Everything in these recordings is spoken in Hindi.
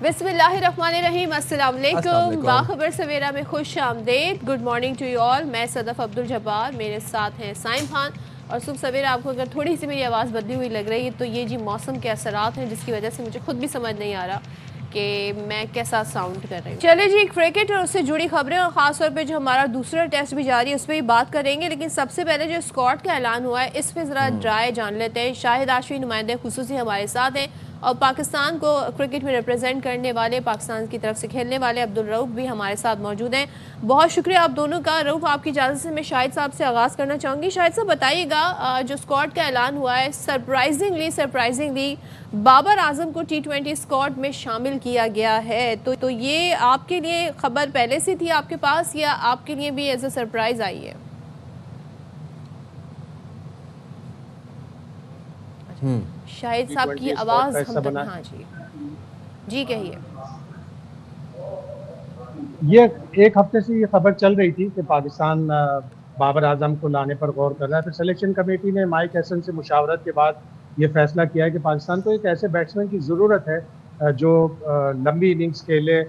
बिस्मिल्लाहिर्रहमानिर्रहीम, अस्सलाम वालेकुम। बाखबर सवेरा में खुश आमदेद। Good morning to you all. मैं सदफ अब्दुल जब्बार, मेरे साथ हैं साइम खान। और सुबह सवेरा आपको अगर थोड़ी सी मेरी आवाज़ बदली हुई लग रही है तो ये जी मौसम के असरात हैं, जिसकी वजह से मुझे खुद भी समझ नहीं आ रहा कि मैं कैसा साउंड कर रही हूँ। चले जी, क्रिकेट और उससे जुड़ी खबरें और ख़ास तौर पे जो हमारा दूसरा टेस्ट भी जारी है उस पर ही बात करेंगे। लेकिन सबसे पहले जो स्क्वाड का ऐलान हुआ है इस पर ज़रा ड्राई जान लेते हैं। शाहिद आशवी नुमाइंदे खुसूसी हमारे साथ हैं और पाकिस्तान को क्रिकेट में रिप्रेजेंट करने वाले, पाकिस्तान की तरफ से खेलने वाले अब्दुल रऊफ भी हमारे साथ मौजूद हैं। बहुत शुक्रिया आप दोनों का। रऊफ, आपकी इजाज़त से मैं शाहिद साहब से आगाज़ करना चाहूँगी। शाहिद साहब बताइएगा, जो स्क्वाड का ऐलान हुआ है सरप्राइजिंगली बाबर आजम को T20 स्क्वाड में शामिल किया गया है, तो ये आपके लिए खबर पहले से थी आपके पास या आपके लिए भी एज ए सरप्राइज आई है? शाहिद साहब की आवाज़ हम तक। हाँ जी जी, कहिए। ये एक हफ्ते से ये खबर चल रही थी कि पाकिस्तान बाबर आजम को लाने पर गौर कर रहा है। फिर सिलेक्शन कमेटी ने माइक हैसन से मुशावरत के बाद ये फैसला किया है कि पाकिस्तान को एक ऐसे बैट्समैन की ज़रूरत है जो लंबी इनिंग्स खेले।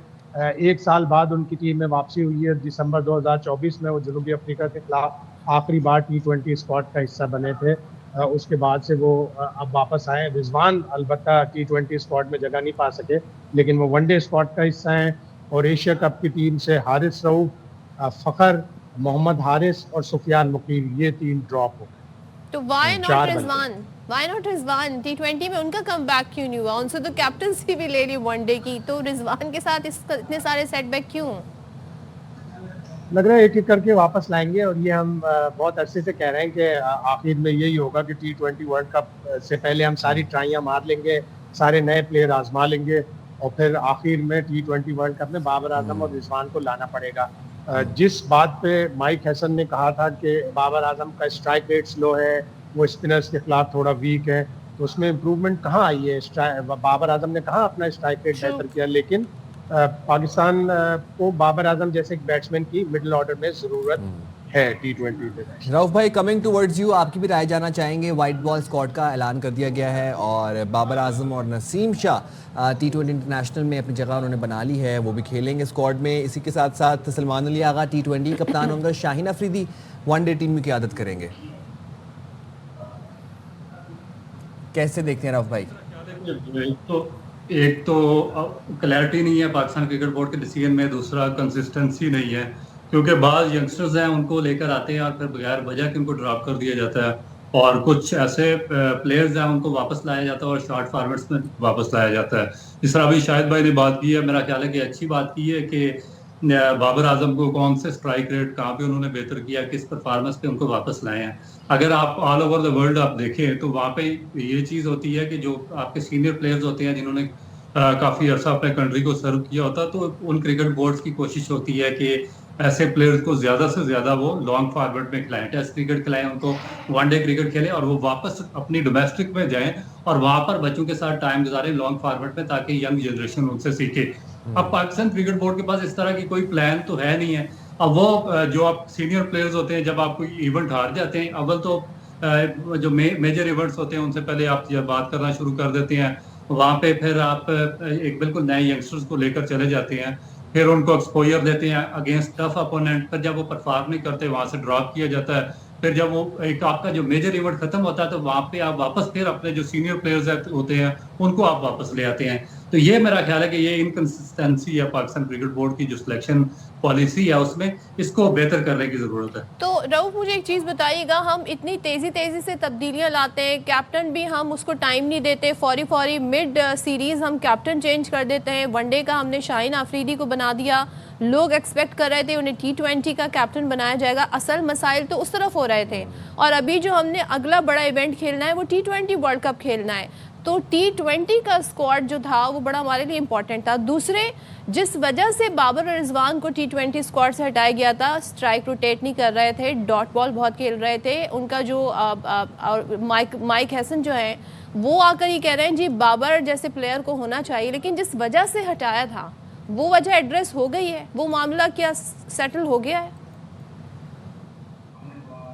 एक साल बाद उनकी टीम में वापसी हुई है। दिसंबर 2024 में वो जनूबी अफ्रीका के खिलाफ आखिरी बार T20 स्क्वाड का हिस्सा बने थे। उसके बाद से वो अब वापस आए। रिजवान अलबत्ता T20 स्क्वाड में जगह नहीं पा सके, लेकिन वो वनडे स्क्वाड का हिस्सा हैं। और एशिया कप की टीम से हारिस रऊफ, फ़खर, मोहम्मद हारिस और सुफियान मुकीम, ये तीन ड्रॉप हो गए। तो व्हाई नॉट रिजवान? T20 में उनका कमबैक क्यों नहीं हुआ? उनसे तो कैप्टंसी भी ले ली वनडे की, तो रिजवान के साथ इतने सारे सेटबैक क्यों? लग रहा है एक एक करके वापस लाएंगे। और ये हम बहुत अरसे से कह रहे हैं कि आखिर में यही होगा कि T20 वर्ल्ड कप से पहले हम सारी ट्राइयां मार लेंगे, सारे नए प्लेयर आजमा लेंगे और फिर आखिर में T20 वर्ल्ड कप में बाबर आजम और रिजवान को लाना पड़ेगा। जिस बात पे माइक हैसन ने कहा था कि बाबर आजम का स्ट्राइक रेट स्लो है, वो स्पिनर्स के खिलाफ थोड़ा वीक है, तो उसमें इम्प्रूवमेंट कहाँ आई है? बाबर आजम ने कहाँ अपना स्ट्राइक रेट बेहतर किया? लेकिन पाकिस्तान को बाबर आजम जैसे एक बैट्समैन की मिडिल ऑर्डर में जरूरत है T20 में। रऊफ भाई, कमिंग टुवर्ड्स यू, आपकी भी राय जानना चाहेंगे। वाइट बॉल स्क्वाड का ऐलान कर दिया गया है और बाबर आजम और नसीम शाह T20 इंटरनेशनल में अपनी जगह उन्होंने बना ली है, वो भी खेलेंगे स्क्वाड में। इसी के साथ साथ सलमान अली आगा T20 कप्तान होंगे, शाहीन अफरीदी वनडे टीम की क़यादत करेंगे। कैसे देखते हैं रऊफ भाई? एक तो क्लैरिटी नहीं है पाकिस्तान क्रिकेट बोर्ड के डिसीजन में, दूसरा कंसिस्टेंसी नहीं है, क्योंकि बाज़ यंगस्टर्स हैं उनको लेकर आते हैं और फिर बगैर वजह के उनको ड्रॉप कर दिया जाता है, और कुछ ऐसे प्लेयर्स हैं उनको वापस लाया जाता है और शॉर्ट फॉर्मेट्स में वापस लाया जाता है। जिस तरह अभी शाहिद भाई ने बात की है, मेरा ख्याल है कि अच्छी बात की है कि बाबर आजम को कौन से स्ट्राइक रेट कहाँ पे उन्होंने बेहतर किया, किस परफॉर्मेंस पे उनको वापस लाए हैं। अगर आप ऑल ओवर द वर्ल्ड आप देखें तो वहाँ पे ये चीज़ होती है कि जो आपके सीनियर प्लेयर्स होते हैं जिन्होंने काफ़ी अर्सा अपने कंट्री को सर्व किया होता, तो उन क्रिकेट बोर्ड्स की कोशिश होती है कि ऐसे प्लेयर्स को ज़्यादा से ज़्यादा वो लॉन्ग फॉर्मेट में खिलाएं, टेस्ट क्रिकेट खिलाएं, उनको वनडे क्रिकेट खेलें और वो वापस अपनी डोमेस्टिक में जाएं और वहाँ पर बच्चों के साथ टाइम गुजारें लॉन्ग फॉर्मेट में, ताकि यंग जनरेशन उनसे सीखे। अब पाकिस्तान क्रिकेट बोर्ड के पास इस तरह की कोई प्लान तो है नहीं है। अब वो जो आप सीनियर प्लेयर्स होते हैं, जब आप कोई इवेंट हार जाते हैं, अव्वल तो जो मेजर इवेंट्स होते हैं उनसे पहले आप जब बात करना शुरू कर देते हैं, वहाँ पे फिर आप एक बिल्कुल नए यंगस्टर्स को लेकर चले जाते हैं, फिर उनको एक्सपोजर देते हैं अगेंस्ट टफ अपोनेंट, फिर जब वो परफॉर्म नहीं करते वहाँ से ड्रॉप किया जाता है, फिर जब वो एक आपका जो मेजर इवेंट खत्म होता है तो वहाँ पे आप वापस फिर अपने जो सीनियर प्लेयर्स होते हैं उनको आप वापस ले आते हैं। तो ये मेरा ख्याल है कि ये इनकंसिस्टेंसी है पाकिस्तान क्रिकेट बोर्ड की जो सिलेक्शन पॉलिसी है उसमें, इसको बेहतर करने की जरूरत है। तो रऊफ, मुझे एक चीज़ बताइएगा, हम इतनी तेज़ी से तब्दीलियां लाते हैं, कैप्टन भी हम उसको टाइम नहीं देते, फौरी मिड सीरीज़ हम कैप्टन चेंज कर देते हैं। वनडे का हमने शाहीन अफरीदी को बना दिया, लोग एक्सपेक्ट कर रहे थे उन्हें T20 का कैप्टन बनाया जाएगा। असल मसाइल तो उस तरफ हो रहे थे और अभी जो हमने अगला बड़ा इवेंट खेलना है वो T20 वर्ल्ड कप खेलना है, तो T20 का स्क्वाड जो था वो बड़ा हमारे लिए इम्पोर्टेंट था। दूसरे, जिस वजह से बाबर और रिजवान को T20 स्क्वाड से हटाया गया था, स्ट्राइक रोटेट नहीं कर रहे थे, डॉट बॉल बहुत खेल रहे थे, उनका जो माइक हैसन जो है वो आकर ये कह रहे हैं जी बाबर जैसे प्लेयर को होना चाहिए, लेकिन जिस वजह से हटाया था वो वजह एड्रेस हो गई है, वो मामला क्या सेटल हो गया है?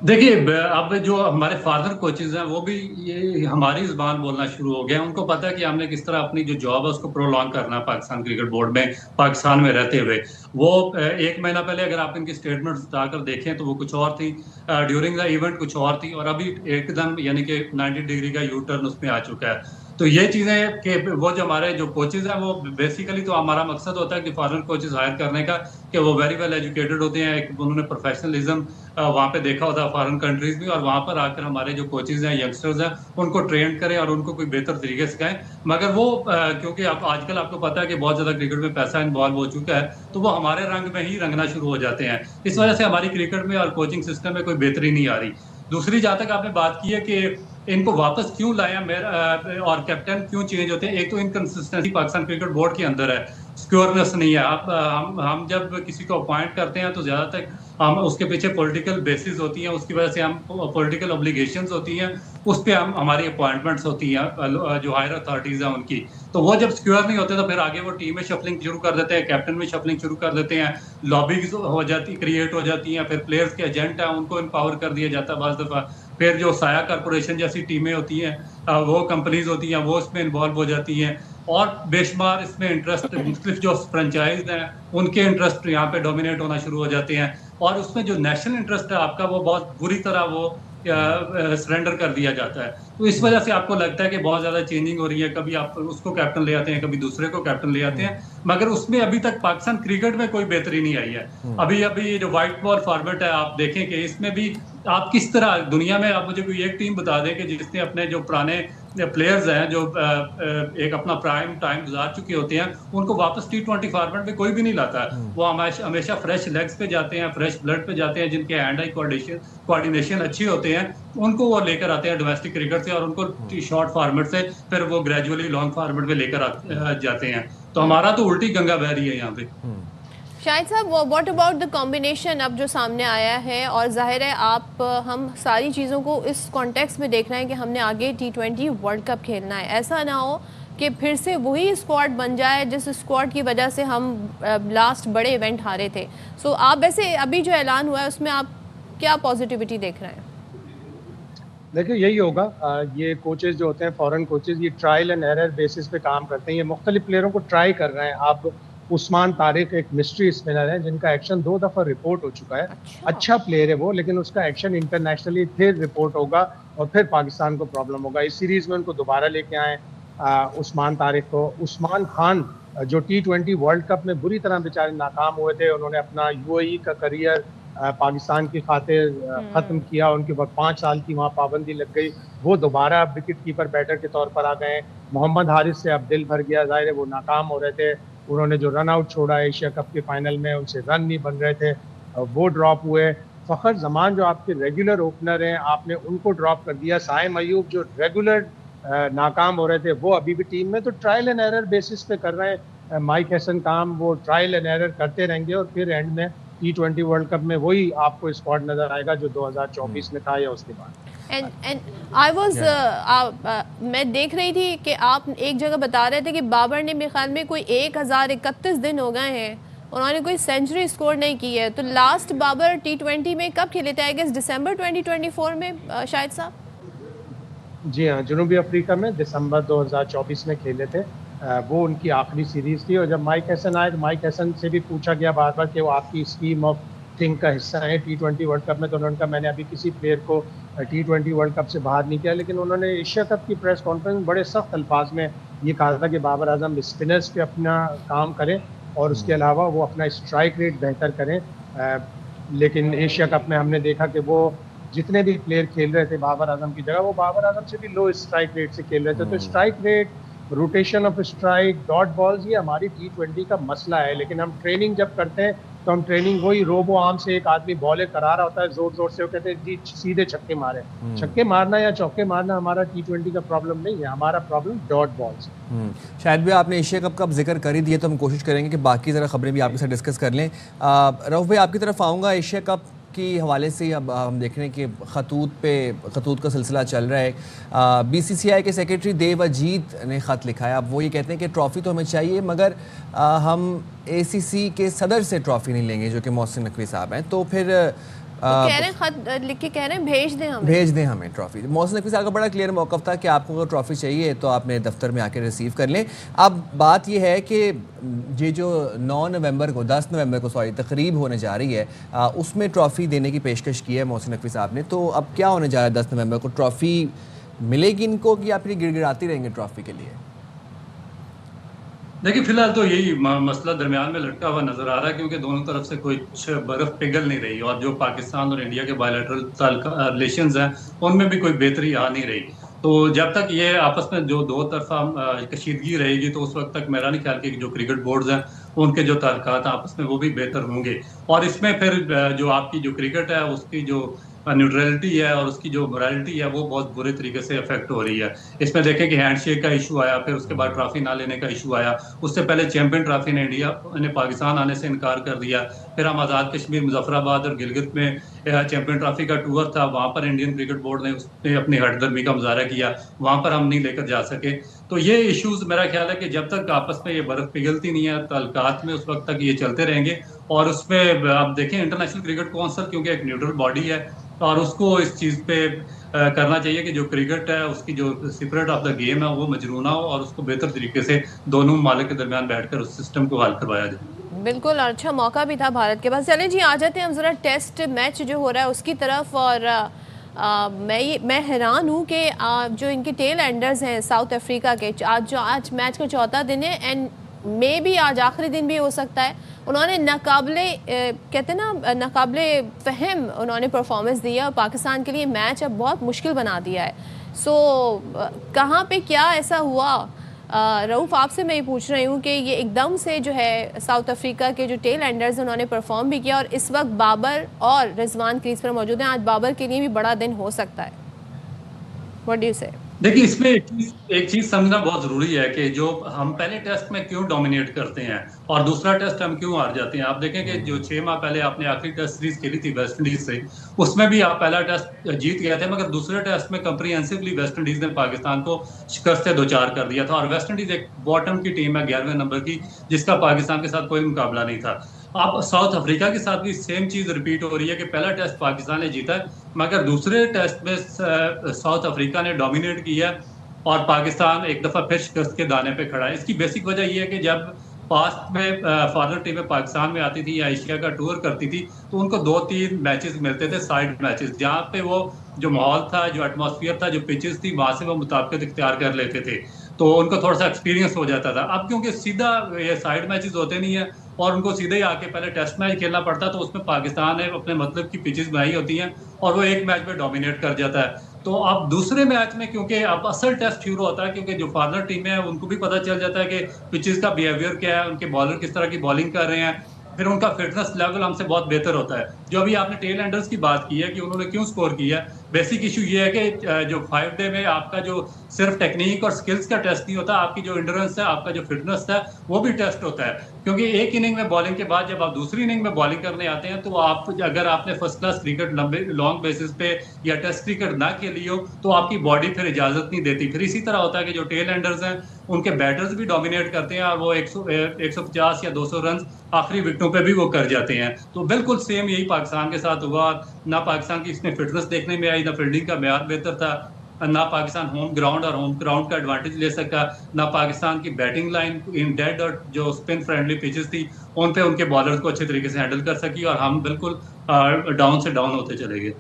देखिए अब जो हमारे फादर कोचेज हैं वो भी ये हमारी जुबान बोलना शुरू हो गए हैं। उनको पता है कि हमने किस तरह अपनी जो जॉब है उसको प्रोलॉन्ग करना है पाकिस्तान क्रिकेट बोर्ड में, पाकिस्तान में रहते हुए। वो एक महीना पहले अगर आप इनकी स्टेटमेंट्स उठाकर देखें तो वो कुछ और थी, ड्यूरिंग द इवेंट कुछ और थी, और अभी एकदम यानी कि 90 डिग्री का यू टर्न उसमें आ चुका है। तो ये चीजें कि वो जो हमारे जो कोचेज हैं वो बेसिकली तो हमारा मकसद होता है कि फॉरेन कोचेज हायर करने का, कि वो वेरी वेल एजुकेटेड होते हैं, एक उन्होंने प्रोफेशनलिज्म वहाँ पे देखा होता है फॉरेन कंट्रीज में, और वहाँ पर आकर हमारे जो कोचेज हैं, यंगस्टर्स हैं, उनको ट्रेन करें और उनको कोई बेहतर तरीके से सिखाएं। मगर वो क्योंकि आप आजकल आपको पता है कि बहुत ज्यादा क्रिकेट में पैसा इन्वॉल्व हो चुका है, तो वो हमारे रंग में ही रंगना शुरू हो जाते हैं। इस वजह से हमारी क्रिकेट में और कोचिंग सिस्टम में कोई बेहतरी नहीं आ रही। दूसरी, जहाँ तक आपने बात की है कि इनको वापस क्यों लाया मेरा और कैप्टन क्यों चेंज होते हैं, एक तो इनकंसिस्टेंसी पाकिस्तान क्रिकेट बोर्ड के अंदर है, सिक्योरनेस नहीं है। आप हम जब किसी को अपॉइंट करते हैं तो ज्यादातर हम उसके पीछे पॉलिटिकल बेसिस होती हैं, उसकी वजह से हम पॉलिटिकल ऑब्लिगेशंस होती हैं, उस पे हम हमारी अपॉइंटमेंट्स होती हैं जो हायर अथॉरिटीज हैं उनकी। तो वो जब सिक्योर नहीं होते तो फिर आगे वो टीम में शफलिंग शुरू कर देते हैं, कैप्टन में शफलिंग शुरू कर देते हैं, लॉबिंग हो जाती क्रिएट हो जाती हैं, फिर प्लेयर्स के एजेंट हैं उनको एम्पावर कर दिया जाता है बाज दफा। फिर जो साया कॉरपोरेशन जैसी टीमें होती हैं, वो कंपनीज होती हैं, वो इसमें इन्वॉल्व हो जाती हैं, और बेशुमार इसमें इंटरेस्ट मुख्तलिफ जो फ्रेंचाइज हैं उनके इंटरेस्ट यहाँ पे डोमिनेट होना शुरू हो जाते हैं, और उसमें जो नेशनल इंटरेस्ट है आपका वो बहुत बुरी तरह वो सरेंडर कर दिया जाता है। तो इस वजह से आपको लगता है कि बहुत ज्यादा चेंजिंग हो रही है, कभी आप उसको कैप्टन ले आते हैं, कभी दूसरे को कैप्टन ले आते हैं, मगर उसमें अभी तक पाकिस्तान क्रिकेट में कोई बेहतरी नहीं आई है। अभी अभी जो व्हाइट बॉल फॉर्मेट है आप देखें कि इसमें भी आप किस तरह दुनिया में, आप मुझे कोई एक टीम बता दें कि जिसने अपने जो पुराने प्लेयर्स हैं जो एक अपना प्राइम टाइम गुजार चुके होते हैं, उनको वापस T20 फॉर्मेट में कोई भी नहीं लाता है। वो हमेशा फ्रेश लेग्स पे जाते हैं, फ्रेश ब्लड पे जाते हैं, जिनके हैंड आई कोऑर्डिनेशन अच्छी होते हैं, उनको वो लेकर आते हैं डोमेस्टिक क्रिकेट से, और उनको शॉर्ट फॉर्मेट से फिर वो ग्रेजुअली लॉन्ग फॉर्मेट में लेकर जाते हैं। तो हमारा तो उल्टी गंगा बह रही है यहाँ पे। शाहिद साहब, व्हाट अबाउट द कॉम्बिनेशन अब जो सामने आया है, और जाहिर है आप हम सारी चीज़ों को इस कॉन्टेक्स्ट में देखना है कि हमने आगे T20 वर्ल्ड कप खेलना है। ऐसा ना हो कि फिर से वही स्क्वाड बन जाए जिस स्क्वाड की वजह से हम लास्ट बड़े इवेंट हारे थे। सो आप वैसे अभी जो ऐलान हुआ है उसमें आप क्या पॉजिटिविटी देख रहे हैं? देखिए यही होगा, ये कोचेज जो होते हैं फॉरेन कोचेज, ये ट्रायल एंड एरर बेसिस पे काम करते हैं। ये मुख्तलिफ प्लेयरों को ट्राई कर रहे हैं। आप उस्मान तारिक एक मिस्ट्री स्पिनर है जिनका एक्शन 2 दफ़ा रिपोर्ट हो चुका है। अच्छा प्लेयर है वो, लेकिन उसका एक्शन इंटरनेशनली फिर रिपोर्ट होगा और फिर पाकिस्तान को प्रॉब्लम होगा। इस सीरीज़ में उनको दोबारा लेके आए उस्मान तारिक को। उस्मान खान जो T20 वर्ल्ड कप में बुरी तरह बेचारे नाकाम हुए थे, उन्होंने अपना UAE का करियर पाकिस्तान की खातिर ख़त्म किया। उनके बाद 5 साल की वहाँ पाबंदी लग गई। वो दोबारा विकेट कीपर बैटर के तौर पर आ गए। मोहम्मद हारिस से अब दिल भर गया, ज़ाहिर है वो नाकाम हो रहे थे। उन्होंने जो रन आउट छोड़ा एशिया कप के फाइनल में, उनसे रन नहीं बन रहे थे, वो ड्रॉप हुए। फ़खर जमान जो आपके रेगुलर ओपनर हैं, आपने उनको ड्रॉप कर दिया। साइम अयूब जो रेगुलर नाकाम हो रहे थे, वो अभी भी टीम में। तो ट्रायल एंड एरर बेसिस पे कर रहे हैं माइक हैसन काम। वो ट्रायल एंड एरर करते रहेंगे और फिर एंड में T20 वर्ल्ड कप में वही आपको स्क्वाड नजर आएगा जो 2024 में था या उसके बाद। एंड आई वाज मैं देख रही थी कि आप एक जगह बता रहे थे कि बाबर ने मेरे ख्याल में कोई 1031 दिन हो गए हैं, उन्होंने कोई सेंचुरी स्कोर नहीं की है। तो लास्ट बाबर T20 में कब खेले थे? आई गेस दिसंबर 2024 में शायद साहब। जी हाँ, जनूबी अफ्रीका में दिसंबर 2024 में खेले थे। वो उनकी आखिरी सीरीज़ थी। और जब माइक हैसन आए तो माइक हैसन से भी पूछा गया बार बार कि वो आपकी स्कीम ऑफ थिंक का हिस्सा है T20 वर्ल्ड कप में। तो उन्होंने कहा मैंने अभी किसी प्लेयर को T20 वर्ल्ड कप से बाहर नहीं किया। लेकिन उन्होंने एशिया कप की प्रेस कॉन्फ्रेंस में बड़े सख्त अल्फाज में ये कहा था कि बाबर आजम स्पिनर्स पे अपना काम करें और उसके अलावा वो अपना स्ट्राइक रेट बेहतर करें। लेकिन एशिया कप में हमने देखा कि वो जितने भी प्लेयर खेल रहे थे बाबर आजम की जगह, वो बाबर आजम से भी लो स्ट्राइक रेट से खेल रहे थे। तो strike rate, rotation of strike, dot balls, ये हमारी T20 का मसला है। लेकिन हम ट्रेनिंग जब करते हैं तो हम ट्रेनिंग वही रोबो आर्म से एक आदमी बॉले करा रहा होता है जोर जोर से, वो कहते हैं जी सीधे छक्के मारे। छक्के मारना या चौके मारना हमारा T20 का प्रॉब्लम नहीं है, हमारा प्रॉब्लम डॉट बॉल्स। शायद भी आपने एशिया कप का जिक्र कर ही दिया तो हम कोशिश करेंगे कि बाकी ज़रा खबरें भी आपके साथ डिस्कस कर लें। रऊफ भाई आपकी तरफ आऊँगा। एशिया कप की हवाले से अब हम देख रहे हैं कि खतूत का सिलसिला चल रहा है। BCCI के सेक्रेटरी देव अजीत ने ख़त लिखा है। अब वो ये कहते हैं कि ट्रॉफ़ी तो हमें चाहिए मगर हम ACC के सदर से ट्रॉफ़ी नहीं लेंगे जो कि मोहसिन नकवी साहब हैं। तो फिर कह रहे हैं खत लिख के कह रहे हैं भेज दें हमें ट्रॉफी। मोहसिन नकवी साहब का बड़ा क्लियर मौक़िफ़ था कि आपको अगर ट्रॉफी चाहिए तो आप मेरे दफ्तर में आके रिसीव कर लें। अब बात यह है कि ये जो 10 नवंबर को तकरीब होने जा रही है, उसमें ट्रॉफ़ी देने की पेशकश की है मोहसिन नकवी साहब ने। तो अब क्या होने जा रहा है 10 नवंबर को? ट्रॉफ़ी मिलेगी इनको कि आप गिड़गिड़ाती रहेंगे ट्रॉफ़ी के लिए? देखिए फिलहाल तो यही मसला दरमियान में लटका हुआ नजर आ रहा है, क्योंकि दोनों तरफ से कुछ बर्फ पिघल नहीं रही और जो पाकिस्तान और इंडिया के बायलैटरल रिलेशंस हैं उनमें भी कोई बेहतरी आ नहीं रही। तो जब तक ये आपस में जो दो तरफा कशीदगी रहेगी तो उस वक्त तक मेरा नहीं ख्याल कि जो क्रिकेट बोर्ड्स हैं उनके जो ताल्लुकात आपस में वो भी बेहतर होंगे। और इसमें फिर जो आपकी जो क्रिकेट है उसकी जो न्यूट्रलिटी है और उसकी जो मोरालिटी है वो बहुत बुरे तरीके से अफेक्ट हो रही है। इसमें देखें कि हैंडशेक का इशू आया, फिर उसके बाद ट्रॉफी ना लेने का इशू आया, उससे पहले चैंपियन ट्रॉफी ने इंडिया ने पाकिस्तान आने से इनकार कर दिया। फिर हम आज़ाद कश्मीर, मुजफ्फराबाद और गिलगित में चैंपियन ट्रॉफी का टूर था, वहाँ पर इंडियन क्रिकेट बोर्ड ने उसने अपनी हठधर्मी का मुजाहरा किया, वहाँ पर हम नहीं लेकर जा सके। तो ये इश्यूज मेरा ख्याल है कि जब तक आपस में ये बर्फ पिघलती नहीं है ताल्लुकात में, उस वक्त तक ये चलते रहेंगे। और उसमें आप देखें इंटरनेशनल क्रिकेट काउंसिल क्योंकि एक न्यूट्रल बॉडी है और उसको इस चीज़ पे करना चाहिए कि जो क्रिकेट है उसकी जो स्पिरिट ऑफ द गेम है वो मजरू ना हो और उसको बेहतर तरीके से दोनों ममालिक के दरमियान बैठकर उस सिस्टम को हल करवाया जाए। बिल्कुल, अच्छा मौका भी था भारत के पास। चलें जी, आ जाते हैं हम ज़रा टेस्ट मैच जो हो रहा है उसकी तरफ। और मैं हैरान हूँ कि जो इनके टेल एंडर्स हैं साउथ अफ्रीका के, आज मैच का चौथा दिन है एंड मे भी आज आखिरी दिन भी हो सकता है। उन्होंने नाकाबिले कहते हैं ना नाकाबिले फ़हम उन्होंने परफॉर्मेंस दिया और पाकिस्तान के लिए मैच अब बहुत मुश्किल बना दिया है। सो कहाँ पे क्या ऐसा हुआ? रऊफ़ आपसे मैं ये पूछ रही हूँ कि ये एकदम से जो है साउथ अफ्रीका के जो टेल एंडर्स उन्होंने परफॉर्म भी किया और इस वक्त बाबर और रिजवान क्रीज पर मौजूद हैं। आज बाबर के लिए भी बड़ा दिन हो सकता है। व्हाट डू यू से? देखिए इसमें एक चीज समझना बहुत जरूरी है कि जो हम पहले टेस्ट में क्यों डोमिनेट करते हैं और दूसरा टेस्ट हम क्यों हार जाते हैं। आप देखें कि जो 6 माह पहले आपने आखिरी टेस्ट सीरीज खेली थी वेस्ट इंडीज से, उसमें भी आप पहला टेस्ट जीत गए थे, मगर दूसरे टेस्ट में कंप्रीहेंसिवली वेस्ट इंडीज ने पाकिस्तान को शिकस्त से 2-4 कर दिया था। और वेस्ट इंडीज एक बॉटम की टीम है 11वें नंबर की, जिसका पाकिस्तान के साथ कोई मुकाबला नहीं था। आप साउथ अफ्रीका के साथ भी सेम चीज रिपीट हो रही है कि पहला टेस्ट पाकिस्तान ने जीता है, मगर दूसरे टेस्ट में साउथ अफ्रीका ने डोमिनेट किया और पाकिस्तान एक दफा फिर शिकस्त के दाने पे खड़ा है। इसकी बेसिक वजह यह है कि जब पास्ट में फॉरेन टीमें पाकिस्तान में आती थी या एशिया का टूर करती थी तो उनको 2-3 मैचेस मिलते थे, साइड मैचेस, जहाँ पे वो जो माहौल था, जो एटमॉस्फेयर था, जो पिचेस थी, वहां से वो मुताबिकत इख्तियार कर लेते थे, तो उनको थोड़ा सा एक्सपीरियंस हो जाता था। अब क्योंकि सीधा ये साइड मैचेस होते नहीं है और उनको सीधे ही आके पहले टेस्ट मैच खेलना पड़ता है, तो उसमें पाकिस्तान ने अपने मतलब की पिचेस बनाई होती हैं और वो एक मैच में डोमिनेट कर जाता है। तो अब दूसरे मैच में क्योंकि अब असल टेस्ट शुरू होता है, क्योंकि जो फॉरनर टीमें हैं उनको भी पता चल जाता है कि पिचेस का बिहेवियर क्या है, उनके बॉलर किस तरह की बॉलिंग कर रहे हैं, फिर उनका फिटनेस लेवल हमसे बहुत बेहतर होता है। जो अभी आपने टेल एंडर्स की बात की है कि उन्होंने क्यों स्कोर किया, बेसिक इशू ये है कि जो 5 डे में आपका जो सिर्फ टेक्निक और स्किल्स का टेस्ट नहीं होता, आपकी जो इंड्योरेंस है, आपका जो फिटनेस है, वो भी टेस्ट होता है। क्योंकि एक इनिंग में बॉलिंग के बाद जब आप दूसरी इनिंग में बॉलिंग करने आते हैं तो आप अगर आपने first class cricket long basis पे या टेस्ट क्रिकेट ना खेली हो तो आपकी बॉडी फिर इजाजत नहीं देती। फिर इसी तरह होता है कि जो टेल एंडर्स हैं उनके बैटर्स भी डोमिनेट करते हैं और वो 150 या 200 रन आखिरी विकेटों पे भी वो कर जाते हैं। तो बिल्कुल सेम यही पाकिस्तान के साथ हुआ। ना पाकिस्तान की इसमें फिटनेस देखने में आई, ना फील्डिंग का मेयार बेहतर था, ना पाकिस्तान होम ग्राउंड और होम ग्राउंड का एडवांटेज ले सका, ना पाकिस्तान की बैटिंग लाइन इन डेड और जो स्पिन फ्रेंडली पिचेस थी उन पे उनके बॉलर्स को अच्छे तरीके से हैंडल कर सकी और हम बिल्कुल डाउन से डाउन होते चले गए।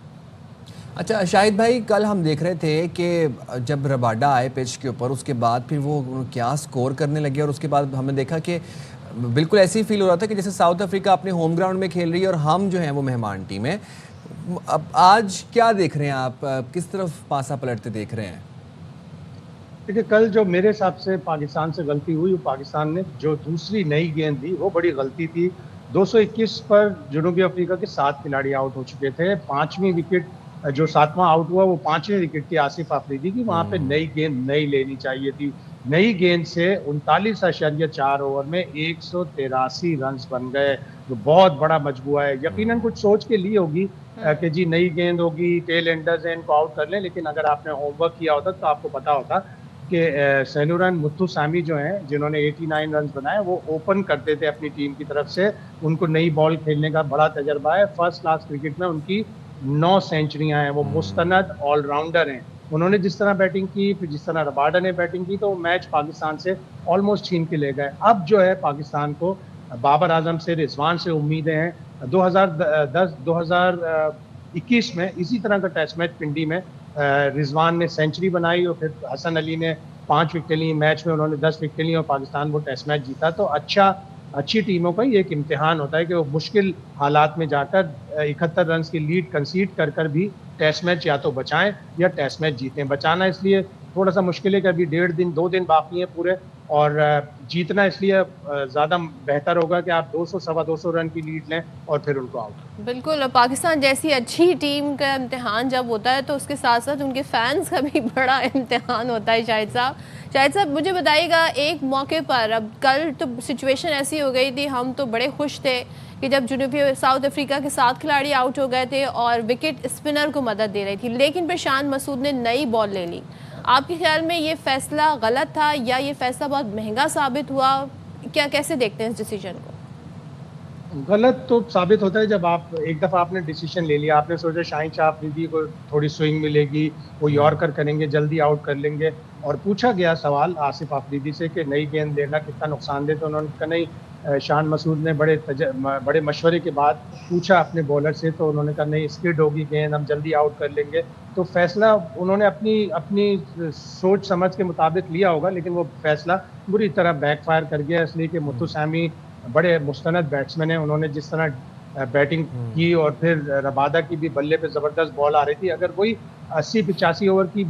अच्छा शाहिद भाई, कल हम देख रहे थे कि जब रबाडा आए पिच के ऊपर, उसके बाद फिर वो क्या स्कोर करने लगे और उसके बाद हमने देखा कि बिल्कुल ऐसे ही फील हो रहा था कि जैसे साउथ अफ्रीका अपने होम ग्राउंड में खेल रही है और हम जो हैं वो मेहमान टीम है। अब आज क्या देख रहे हैं आप, किस तरफ पासा पलटते देख रहे हैं? देखिए कल जो मेरे हिसाब से पाकिस्तान से गलती हुई, पाकिस्तान ने जो दूसरी नई गेंद दी वो बड़ी गलती थी। 221 पर जनूबी अफ्रीका के 7 खिलाड़ी आउट हो चुके थे। 5वीं विकेट जो 7वां आउट हुआ वो 5वीं विकेट थी आसिफ आफरीदी की। वहाँ पे नई गेंद नहीं लेनी चाहिए थी। नई गेंद से 39.4 ओवर में 183 रन बन गए, जो बहुत बड़ा मजबूआ है। यकीनन कुछ सोच के लिए होगी कि जी नई गेंद होगी, टेल एंडर्स हैं, इनको आउट कर लें, लेकिन अगर आपने होमवर्क किया होता तो आपको पता होता कि सेलूरन मुत्थुसामी जो हैं, जिन्होंने 89 रन बनाए, वो ओपन करते थे अपनी टीम की तरफ से। उनको नई बॉल खेलने का बड़ा तजर्बा है। फर्स्ट क्लास क्रिकेट में उनकी 9 सेंचुरियां हैं। वो मुस्तनद ऑलराउंडर हैं। उन्होंने जिस तरह बैटिंग की, फिर जिस तरह रबाडा ने बैटिंग की, तो मैच पाकिस्तान से ऑलमोस्ट छीन के ले गए। अब जो है पाकिस्तान को बाबर आजम से, रिजवान से उम्मीदें हैं। 2021 में इसी तरह का टेस्ट मैच पिंडी में रिजवान ने सेंचुरी बनाई और फिर हसन अली ने 5 विकेटें ली। मैच में उन्होंने 10 विकेटें ली और पाकिस्तान वो टेस्ट मैच जीता। तो अच्छी टीमों का ये एक इम्तिहान होता है कि वो मुश्किल हालात में जाकर 71 रन की लीड कंसीड कर भी टेस्ट मैच या तो बचाएं या टेस्ट मैच जीतें। बचाना इसलिए थोड़ा सा मुश्किल है कि अभी 2 दिन बाकी हैं पूरे, और जीतना इसलिए ज़्यादा बेहतर होगा कि आप 200 सवा 200 रन की लीड लें और फिर उनको आउट। बिल्कुल, और पाकिस्तान जैसी अच्छी टीम का इम्तिहान जब होता है तो उसके साथ साथ उनके फैंस का भी बड़ा इम्तिहान होता है। शाहिद साहब मुझे बताइएगा, एक मौके पर, अब कल तो सिचुएशन ऐसी हो गई थी, हम तो बड़े खुश थे कि जब जनूबी साउथ अफ्रीका के 7 खिलाड़ी आउट हो गए थे और विकेट स्पिनर को मदद दे रही थी, लेकिन फिर शान मसूद ने नई बॉल ले ली। आपके ख्याल में ये फैसला गलत था या ये फैसला बहुत महंगा साबित हुआ? कैसे देखते हैं इस डिसीजन को? गलत तो साबित होता है जब आप एक दफ़ा आपने डिसीजन ले लिया, आपने सोचा शाहिद शाह अफरीदी को थोड़ी स्विंग मिलेगी, वो यॉर्कर करेंगे, जल्दी आउट कर लेंगे। और पूछा गया सवाल आसिफ अफरीदी से कि नई गेंद लेना कितना नुकसानदेह, तो उन्होंने कहा नहीं, शान मसूद ने बड़े मशवरे के बाद पूछा अपने बॉलर से, तो उन्होंने कहा नहीं, स्किड होगी गेंद, हम जल्दी आउट कर लेंगे। तो फैसला उन्होंने अपनी सोच समझ के मुताबिक लिया होगा, लेकिन वो फैसला बुरी तरह बैकफायर कर गया, इसलिए कि मुत्तुसामी बड़े मुस्तनद बैट्समैन हैं। उन्होंने जिस तरह बैटिंग की और फिर रबादा की भी बल्ले पे ज़बरदस्त बॉल आ रही थी, अगर वही 80-85 ओवर की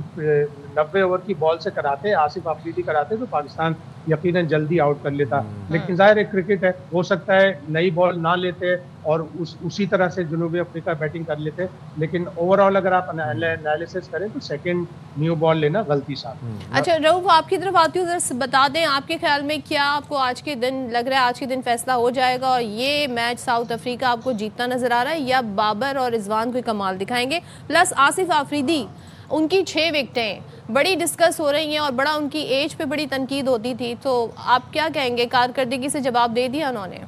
90 ओवर की बॉल से कराते, आसिफ अफरीदी कराते, तो पाकिस्तान यकीनन जल्दी आउट कर लेता। लेकिन ज़ाहिर है क्रिकेट है, हो सकता है नई बॉल ना लेते और उसी तरह से जनूबी अफ्रीका बैटिंग कर लेते, लेकिन ओवरऑल अगर आप एनालिसिस करें तो सेकंड न्यू बॉल लेना गलती साबित। अच्छा रऊफ, आपकी तरफ आती हूँ, जरा बता दें आपके ख्याल में क्या आपको आज के दिन लग रहा है, आज के दिन फैसला हो जाएगा और ये मैच साउथ अफ्रीका आपको जीतता नजर आ रहा है, या बाबर और रिजवान कोई कमाल दिखाएंगे? प्लस आसिफ अफरीदी, उनकी 6 विकेटें बड़ी डिस्कस हो रही हैं और बड़ा उनकी एज पे बड़ी तनकीद होती थी, तो आप क्या कहेंगे? कारकर्दगी से जवाब दे दिया उन्होंने।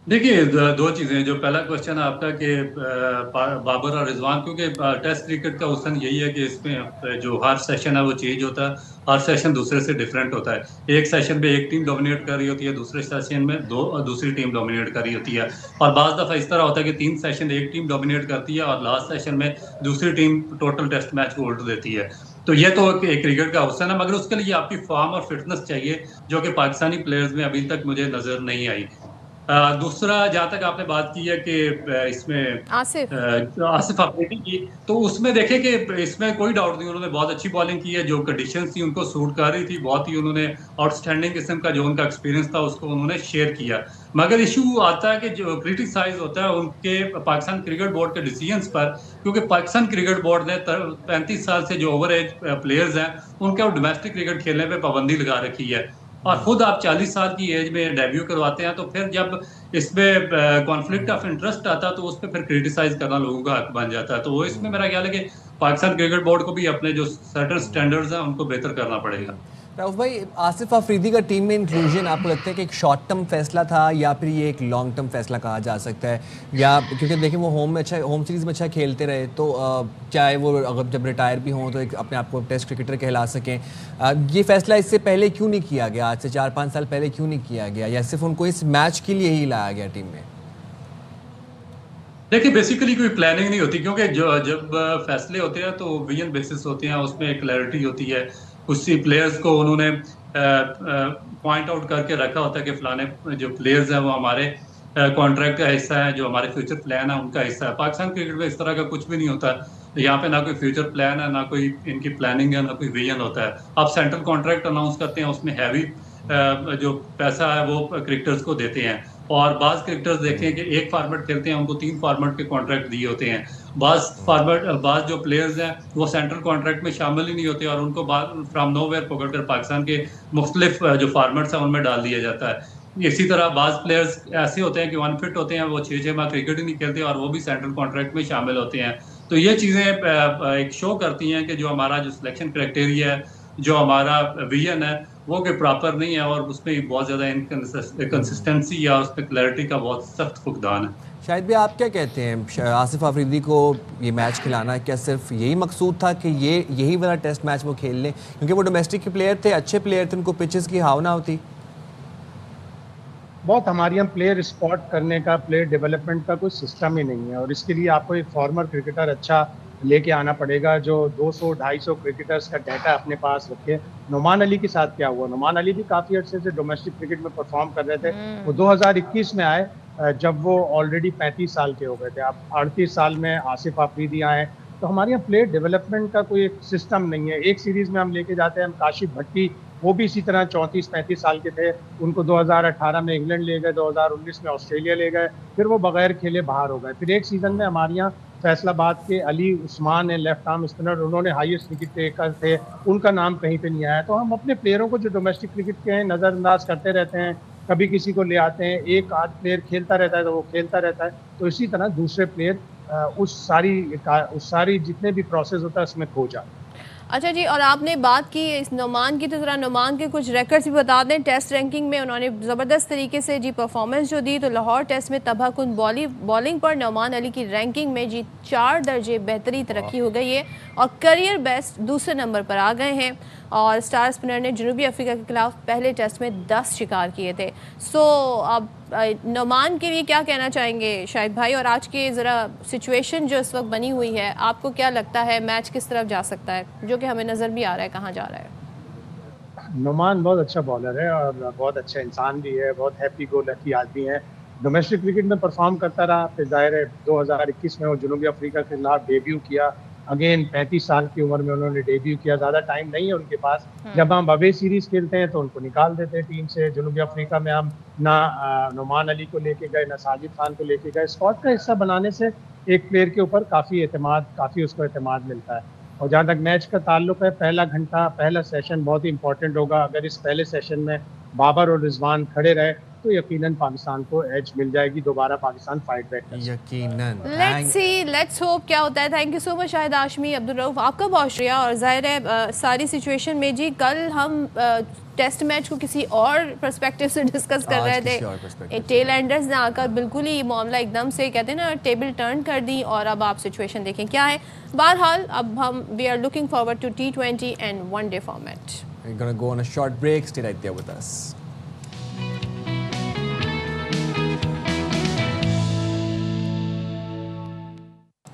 देखिए, 2 चीज़ें। जो पहला क्वेश्चन आपका कि बाबर और रिजवान, क्योंकि टेस्ट क्रिकेट का हुसन यही है कि इसमें जो हर सेशन है वो चेंज होता है, हर सेशन दूसरे से डिफरेंट होता है। एक सेशन में एक टीम डोमिनेट कर रही होती है, दूसरे सेशन में दूसरी टीम डोमिनेट कर रही होती है, और बाज़ दफ़ा इस तरह होता है कि 3 सेशन एक टीम डोमिनेट करती है और लास्ट सेशन में दूसरी टीम टोटल टेस्ट मैच को उल्ट देती है। तो ये तो एक क्रिकेट का हुसन है, मगर उसके लिए आपकी फॉर्म और फिटनेस चाहिए, जो कि पाकिस्तानी प्लेयर्स में अभी तक मुझे नज़र नहीं आई। दूसरा, जहाँ तक आपने बात की है कि इसमें आसिफ अफरीदी की, तो उसमें देखें कि इसमें कोई डाउट नहीं, उन्होंने बहुत अच्छी बॉलिंग की है। जो कंडीशंस थी उनको सूट कर रही थी, बहुत ही उन्होंने आउटस्टैंडिंग किस्म का जो उनका एक्सपीरियंस था उसको उन्होंने शेयर किया। मगर इशू आता है कि जो क्रिटिसाइज होता है उनके पाकिस्तान क्रिकेट बोर्ड के डिसीजंस पर, क्योंकि पाकिस्तान क्रिकेट बोर्ड ने 35 साल से जो ओवर एज प्लेयर्स हैं उनके डोमेस्टिक क्रिकेट खेलने पर पाबंदी लगा रखी है, और खुद आप 40 साल की एज में डेब्यू करवाते हैं, तो फिर जब इसमें कॉन्फ्लिक्ट ऑफ इंटरेस्ट आता है तो उस पर फिर क्रिटिसाइज करना लोगों का हक बन जाता है। तो वो इसमें मेरा ख्याल है कि पाकिस्तान क्रिकेट बोर्ड को भी अपने जो सर्टेन स्टैंडर्ड्स हैं उनको बेहतर करना पड़ेगा। राउफ भाई, आसिफ अफरीदी का टीम में इंक्लूजन आपको लगता है कि एक शॉर्ट टर्म फैसला था या फिर ये एक लॉन्ग टर्म फैसला कहा जा सकता है? या क्योंकि देखिए वो होम सीरीज़ में अच्छा खेलते रहे, तो चाहे वो अगर जब रिटायर भी हों तो एक अपने आप को टेस्ट क्रिकेटर कहला सकें, ये फैसला इससे पहले क्यों नहीं किया गया? आज से 4-5 साल पहले क्यों नहीं किया गया, या सिर्फ उनको इस मैच के लिए ही लाया गया टीम में? देखिए, बेसिकली कोई प्लानिंग नहीं होती, क्योंकि जब फैसले होते हैं तो विजन बेसिस होते हैं, उसमें क्लैरिटी होती है। उसी प्लेयर्स को उन्होंने पॉइंट आउट करके रखा होता है कि फलाने जो प्लेयर्स हैं वो हमारे कॉन्ट्रैक्ट का हिस्सा है, जो हमारे फ्यूचर प्लान है उनका हिस्सा है। पाकिस्तान क्रिकेट में इस तरह का कुछ भी नहीं होता। यहाँ पे ना कोई फ्यूचर प्लान है, ना कोई इनकी प्लानिंग है, ना कोई विजन होता है। आप सेंट्रल कॉन्ट्रैक्ट अनाउंस करते हैं, उसमें हैवी जो पैसा है वो क्रिकेटर्स को देते हैं, और बाज़ क्रिकेटर्स देखें कि एक फॉर्मेट खेलते हैं, उनको 3 फॉर्मेट के कॉन्ट्रैक्ट दिए होते हैं। बाज़ जो प्लेयर्स हैं वो सेंट्रल कॉन्ट्रैक्ट में शामिल ही नहीं होते, और उनको फ्राम नोवेयर पकड़ कर पाकिस्तान के मुख्तलिफ जो फॉर्मेट्स हैं उनमें डाल दिया जाता है। इसी तरह बाज़ प्लेयर्स ऐसे होते हैं कि अनफिट होते हैं, वो 6-6 माह क्रिकेट ही नहीं खेलते और वो भी सेंट्रल कॉन्ट्रैक्ट में शामिल होते हैं। तो ये चीज़ें एक शो करती हैं कि जो हमारा जो सिलेक्शन क्राइटेरिया है, जो हमारा विजन है, वो कि प्रॉपर नहीं है, और उसमें बहुत ज़्यादा इनकंसिस्टेंसी या उसमें क्लैरिटी का बहुत सख्त फुकदान है। शायद भी आप क्या कहते हैं, आसिफ अफरीदी को ये मैच खिलाना क्या सिर्फ यही मकसूद था कि यही वाला टेस्ट मैच वो खेल लें, क्योंकि वो डोमेस्टिक के प्लेयर थे, अच्छे प्लेयर थे, उनको पिचेस की हाव ना होती? बहुत हमारे यहाँ प्लेयर स्पॉट करने का, प्लेयर डेवलपमेंट का कोई सिस्टम ही नहीं है, और इसके लिए आपको एक फॉर्मर क्रिकेटर अच्छा लेके आना पड़ेगा जो 200-250 क्रिकेटर्स का डाटा अपने पास रखे। नुमान अली के साथ क्या हुआ, नुमान अली भी काफ़ी अर्से से डोमेस्टिक क्रिकेट में परफॉर्म कर रहे थे। वो 2021 में आए जब वो ऑलरेडी 35 साल के हो गए थे। अब 38 साल में आसिफ आफरीदी आए। तो हमारे यहाँ प्लेयर डेवलपमेंट का कोई एक सिस्टम नहीं है। एक सीरीज़ में हम लेके जाते हैं, हम काशिफ भट्टी, वो भी इसी तरह 34-35 साल के थे, उनको 2018 में इंग्लैंड ले गए, 2019 में ऑस्ट्रेलिया ले गए, फिर वो बगैर खेले बाहर हो गए। फिर एक सीज़न में हमारे यहाँ फैसलाबाद के अली उस्मान है, लेफ्ट आर्म स्पिनर, उन्होंने हाईएस्ट विकेट टेकर थे, उनका नाम कहीं पे नहीं आया। तो हम अपने प्लेयरों को जो डोमेस्टिक क्रिकेट के हैं नज़रअंदाज करते रहते हैं, कभी किसी को ले आते हैं, एक आध प्लेयर खेलता रहता है तो वो खेलता रहता है, तो इसी तरह दूसरे प्लेयर उस सारी जितने भी प्रोसेस होता है उसमें खो जाते हैं। अच्छा जी, और आपने बात की इस नुमान की, तो ज़रा नुमान के कुछ रिकॉर्ड्स भी बता दें। टेस्ट रैंकिंग में उन्होंने ज़बरदस्त तरीके से जी परफॉर्मेंस जो दी, तो लाहौर टेस्ट में तबाहकुन बॉलिंग पर नुमान अली की रैंकिंग में जी 4 दर्जे बेहतरी तरक्की हो गई है और करियर बेस्ट दूसरे नंबर पर आ गए हैं। और स्टार स्पिनर ने जनूबी अफ्रीका के खिलाफ पहले टेस्ट में 10 शिकार किए थे। सो अब नुमान के लिए क्या कहना चाहेंगे शाहिद भाई, और आज की ज़रा सिचुएशन जो इस वक्त बनी हुई है, आपको क्या लगता है मैच किस तरफ जा सकता है, जो कि हमें नज़र भी आ रहा है कहाँ जा रहा है? नुमान बहुत अच्छा बॉलर है और बहुत अच्छा इंसान भी है, बहुत हैप्पी गो लकी आदमी है। डोमेस्टिक क्रिकेट में परफॉर्म करता रहा, फिर जाहिर है 2021 में वो जनूबी अफ्रीका के खिलाफ डेब्यू किया। अगेन 35 साल की उम्र में उन्होंने डेब्यू किया, ज़्यादा टाइम नहीं है उनके पास। जब हम अवे सीरीज़ खेलते हैं तो उनको निकाल देते हैं टीम से। जनूबी अफ्रीका में हम ना नुमान अली को लेके गए, ना साजिद खान को लेके गए। स्क्वाड का हिस्सा बनाने से एक प्लेयर के ऊपर काफ़ी उसको एतमाद मिलता है। और जहाँ तक मैच का ताल्लुक है, पहला घंटा, पहला सेशन बहुत ही इंपॉर्टेंट होगा। अगर इस पहले सेशन में बाबर और रिजवान खड़े रहे तो यकीनन पाकिस्तान को एज मिल जाएगी, दोबारा पाकिस्तान फाइट बैक कर सकता है। यकीनन। लेट्स सी, लेट्स होप क्या होता है। Thank you so much Shahid Hashmi, Abdul Rauf, आपका बहुत शुक्रिया। और जाहिर है सारी सिचुएशन में जी कल हम टेस्ट मैच को किसी और पर्सपेक्टिव से डिस्कस कर रहे थे, टेल एंडर्स ने आकर बिल्कुल ही मामला एकदम से कहते हैं ना टेबल टर्न कर दी, और अब आप सिचुएशन देखें क्या है। बहरहाल अब हम we are looking forward to T20 and one day format. We're gonna go on a short break. Stay right there with us.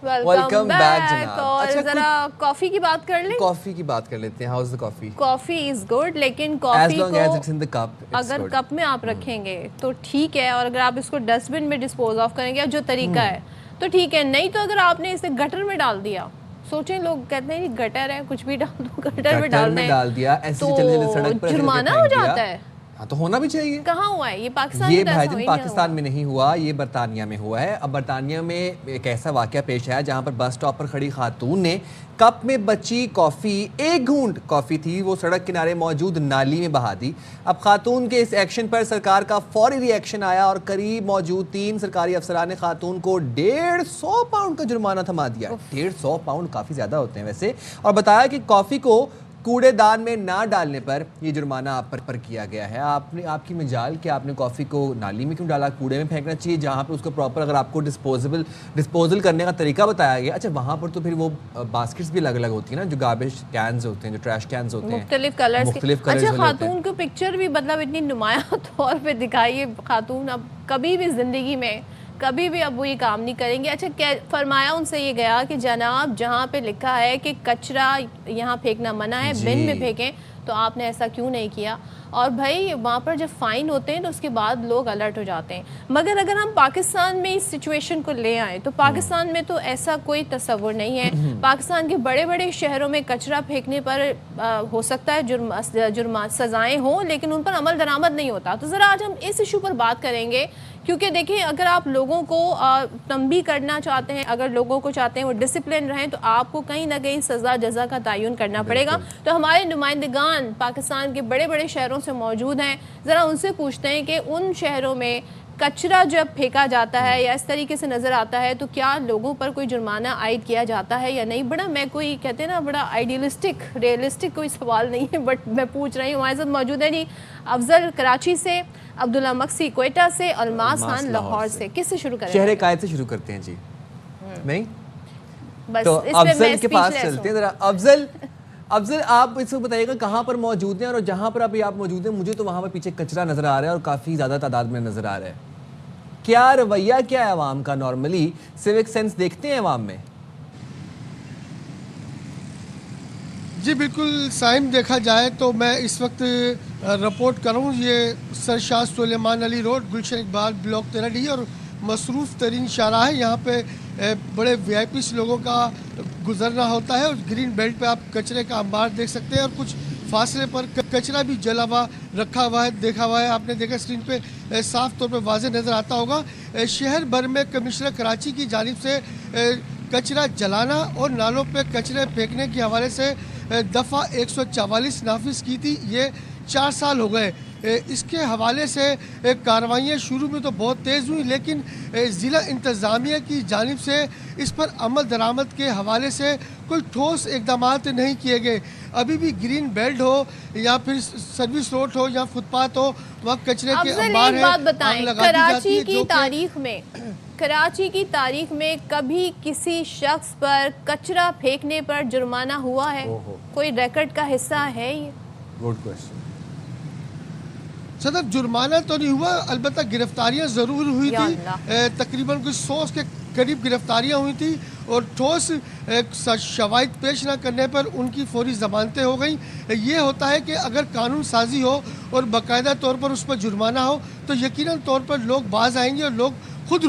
Welcome back जनाब। और अच्छा, जरा कॉफी की बात कर लें। कॉफी की बात कर लेते हैं। How is the coffee? Coffee is good, लेकिन As coffee long as it's को in the cup, it's अगर good. कप में आप रखेंगे तो ठीक है, और अगर आप इसको डस्टबिन में डिस्पोज ऑफ करेंगे जो तरीका है तो ठीक है, नहीं तो अगर आपने इसे गटर में डाल दिया, सोचें लोग कहते हैं ये गटर है, कुछ भी डाल दो, गटर में डाल दें डाल दिया, ऐसे तो चले सड़क पर जुर्माना हो जाता है। हाँ, तो होना भी चाहिए। कहाँ हुआ है ये? पाकिस्तान ये में तो ऐसा भाईजान हो ही पाकिस्तान नहीं में नहीं हुआ, ये बरतानिया में हुआ है। अब बरतानिया में एक ऐसा वाकया पेश आया जहाँ पर बस स्टॉप पर खड़ी खातून ने कप में बची कॉफ़ी, एक घूंट कॉफ़ी थी, वो सड़क किनारे मौजूद नाली में बहा दी। अब खातून के इस एक्शन पर सरकार का फौरी रिएक्शन आया और करीब मौजूद 3 सरकारी अफसरान ने खातून को 150 पाउंड का जुर्माना थमा दिया। 150 पाउंड काफ़ी ज़्यादा होते हैं वैसे, और बताया कि कॉफ़ी को कूड़ेदान में ना डालने पर ये जुर्माना आप पर किया गया है। आपकी मजाल कि आपने कॉफ़ी को नाली में क्यों डाला, कूड़े में फेंकना चाहिए जहाँ पे उसको प्रॉपर, अगर आपको डिस्पोजल करने का तरीका बताया गया। अच्छा, वहाँ पर तो फिर वो बास्केट्स भी अलग अलग होती है ना, जो गार्बेज कैंस होते हैं, जो ट्रैश कैंस होते हैं, मुख्तलिफ कलर्स के। अच्छा, खातून को पिक्चर भी मतलब इतनी नुमाया तौर पे दिखाई है। खातून अब कभी भी ज़िंदगी में कभी भी अब वो ये काम नहीं करेंगे। अच्छा, क्या फरमाया उनसे ये गया कि जनाब जहाँ पे लिखा है कि कचरा यहाँ फेंकना मना है, बिन में फेंकें, तो आपने ऐसा क्यों नहीं किया? और भाई वहाँ पर जब फ़ाइन होते हैं तो उसके बाद लोग अलर्ट हो जाते हैं। मगर अगर हम पाकिस्तान में इस सिचुएशन को ले आएँ तो पाकिस्तान में तो ऐसा कोई तस्वुर नहीं है। पाकिस्तान के बड़े बड़े शहरों में कचरा फेंकने पर हो सकता है जुर्म सज़ाएँ हों, लेकिन उन पर अमल दरामद नहीं होता। तो ज़रा आज हम इस इशू पर बात करेंगे, क्योंकि देखिए अगर आप लोगों को तंबी करना चाहते हैं, अगर लोगों को चाहते हैं वो डिसिप्लिन रहें, तो आपको कहीं ना कहीं सज़ा जज़ा का तयन करना पड़ेगा। तो हमारे नुमाइंदगान पाकिस्तान के बड़े बड़े शहरों से मौजूद हैं, ज़रा उनसे पूछते हैं कि उन शहरों में कचरा जब फेंका जाता है या इस तरीके से नज़र आता है तो क्या लोगों पर कोई जुर्माना आयद किया जाता है या नहीं? बड़ा मैं कोई कहते हैं ना बड़ा आइडियलिस्टिक रियलिस्टिक कोई सवाल नहीं है, बट मैं पूछ रही हूँ। हमारे साथ मौजूद है जी अफजल कराची से, अब्दुल्ला मक्सी क्वेटा से, अलमास खान लाहौर से। किससे शुरू करें? शहर कायद से शुरू करते हैं जी। नहीं बस तो इस पे मैं अफजल के पास speechless चलते हैं हूँ। जरा। अफजल आप इसको बताइएगा कहाँ पर मौजूद हैं और जहाँ पर अभी आप मौजूद हैं मुझे तो वहाँ पर पीछे कचरा नजर आ रहा है और काफ़ी ज़्यादा तादाद में नजर आ रहा है। क्या रवैया क्या है अवाम का? नॉर्मली सिविक सेंस देखते हैं अवाम में? जी बिल्कुल साइम, देखा जाए तो मैं इस वक्त रिपोर्ट कर रहा हूँ ये सरशाह सुलेमान अली रोड, गुलशन इकबाल ब्लॉक 13D और मसरूफ़ तरीन शाहराह है। यहाँ पे बड़े वीआईपी लोगों का गुजरना होता है और ग्रीन बेल्ट पे आप कचरे का अंबार देख सकते हैं और कुछ फासले पर कचरा भी जला हुआ रखा हुआ है, देखा हुआ है। आपने देखा स्क्रीन पे साफ तौर पे वाज़ेह नज़र आता होगा। शहर भर में कमिश्नर कराची की जानिब से कचरा जलाना और नालों पे कचरे फेंकने के हवाले से दफ़ा 144 नाफिज की थी। ये 4 साल हो गए। इसके हवाले से कार्रवाइयाँ शुरू में तो बहुत तेज़ हुई, लेकिन ज़िला इंतज़ामिया की जानिब से इस पर अमल दरामद के हवाले से कोई ठोस इकदाम नहीं किए गए। अभी भी ग्रीन बेल्ट हो या फिर सर्विस रोड हो या फुटपाथ हो, वहाँ कचरे के अंबार एक बात है। बताएं, कराची की तारीख में कराची की तारीख में कभी किसी शख्स पर कचरा फेंकने पर जुर्माना हुआ है? कोई रिकॉर्ड का हिस्सा है ये? Good question. सदर जुर्माना तो नहीं हुआ, अलबत्ता गिरफ्तारियां ज़रूर हुई थी। तकरीबन कुछ 100 के करीब गिरफ्तारियां हुई थी और ठोस शवाहिद पेश न करने पर उनकी फौरी ज़मानतें हो गई। ये होता है कि अगर कानून साजी हो और बाकायदा तौर पर उस पर जुर्माना हो तो यकीनन तौर पर लोग बाज आएंगे और लोग खुद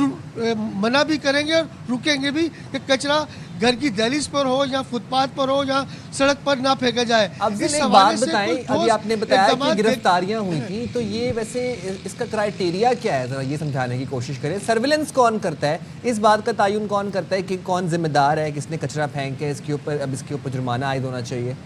मना भी करेंगे और रुकेंगे भी कि कचरा घर की दहलीज पर हो या फुटपाथ पर हो या सड़क पर ना फेंका जाए। अब एक बात बताएं, अभी आपने बताया कि गिरफ्तारियां हुई थी, तो ये वैसे इसका क्राइटेरिया क्या है, जरा ये समझाने की कोशिश करें। सर्विलेंस कौन करता है, इस बात का तयन कौन करता है कि कौन जिम्मेदार है, किसने कचरा फेंके, इसके ऊपर अब इसके ऊपर जुर्माना आयद होना चाहिए?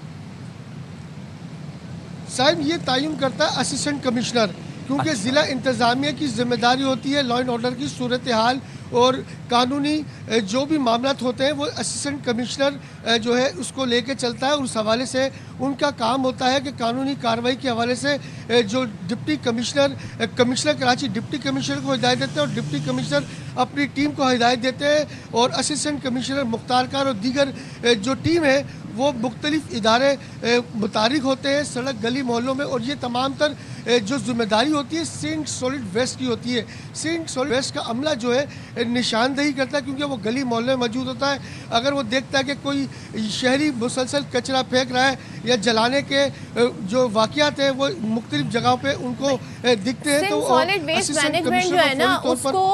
साहब ये तयन करता है असिस्टेंट कमिश्नर, क्योंकि ज़िला इंतज़ामिया की जिम्मेदारी होती है लॉ एंड ऑर्डर की सूरत हाल और कानूनी जो भी मामला होते हैं वो असिस्टेंट कमिश्नर जो है उसको लेके चलता है। उस हवाले से उनका काम होता है कि कानूनी कार्रवाई के हवाले से जो deputy commissioner Karachi deputy commissioner को हिदायत देते हैं और डिप्टी कमिश्नर अपनी टीम को हिदायत देते हैं और असिस्टेंट कमिश्नर मुख्तार कार और दीगर जो टीम है वो मुख्तलिफ इदारे मुतारिक होते हैं सड़क गली मोहल्लों में। और ये तमाम तर जो जिम्मेदारी होती है सेंट सॉलिड वेस्ट की होती है। सेंट सॉलिड वेस्ट का अमला जो है निशानदेही करता है, क्योंकि वो गली मोहल्ले में मौजूद होता है। अगर वो देखता है कि कोई शहरी मुसलसल कचरा फेंक रहा है या जलाने के जो वाक़यात हैं वो मुख्तलिफ जगहों पे उनको दिखते हैं तो सॉलिड वेस्ट मैनेजमेंट जो है ना उसको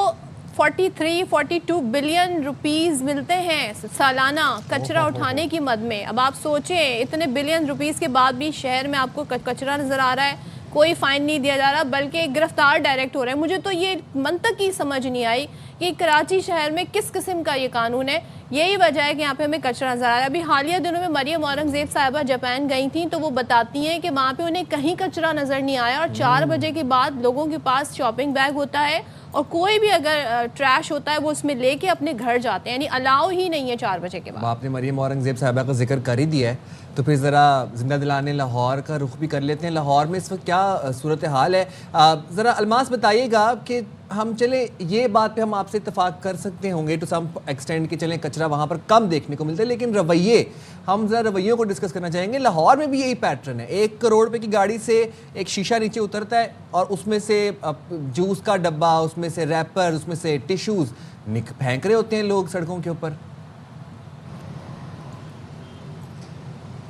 43-42 बिलियन रुपीस मिलते हैं सालाना कचरा उठाने की मद में। अब आप सोचें इतने बिलियन रुपीस के बाद भी शहर में आपको कचरा नजर आ रहा है, कोई फाइन नहीं दिया जा रहा बल्कि गिरफ्तार डायरेक्ट हो रहे हैं। मुझे तो ये मंतक ही समझ नहीं आई कि कराची शहर में किस किस्म का ये कानून है। यही वजह है कि यहाँ पे हमें कचरा नजर आ रहा है। अभी हालिया दिनों में मरियम औरंगजेब साहिबा जापान गई थी तो वो बताती हैं कि वहाँ पे उन्हें कहीं कचरा नजर नहीं आया और 4 बजे के बाद लोगों के पास शॉपिंग बैग होता है और कोई भी अगर ट्रैश होता है वो उसमें लेके अपने घर जाते हैं, यानी अलाउ ही नहीं है 4 बजे के बाद। आपने मरियम औरंगजेब साहिबा का जिक्र कर ही दिया है तो फिर ज़रा जिंदा दिलाने लाहौर का रुख भी कर लेते हैं। लाहौर में इस वक्त क्या सूरत हाल है, ज़रा अलमास बताइएगा कि हम चले ये बात पे हम आपसे इत्तेफाक कर सकते होंगे टू सम एक्सटेंड कि चलें कचरा वहाँ पर कम देखने को मिलता है, लेकिन रवैये हम ज़रा रवैयों को डिस्कस करना चाहेंगे। लाहौर में भी यही पैटर्न है, 1 करोड़ रुपए की गाड़ी से एक शीशा नीचे उतरता है और उसमें से जूस का डब्बा, उसमें से रैपर, उसमें से टिश्यूज़ फेंक रहे होते हैं लोग सड़कों के ऊपर।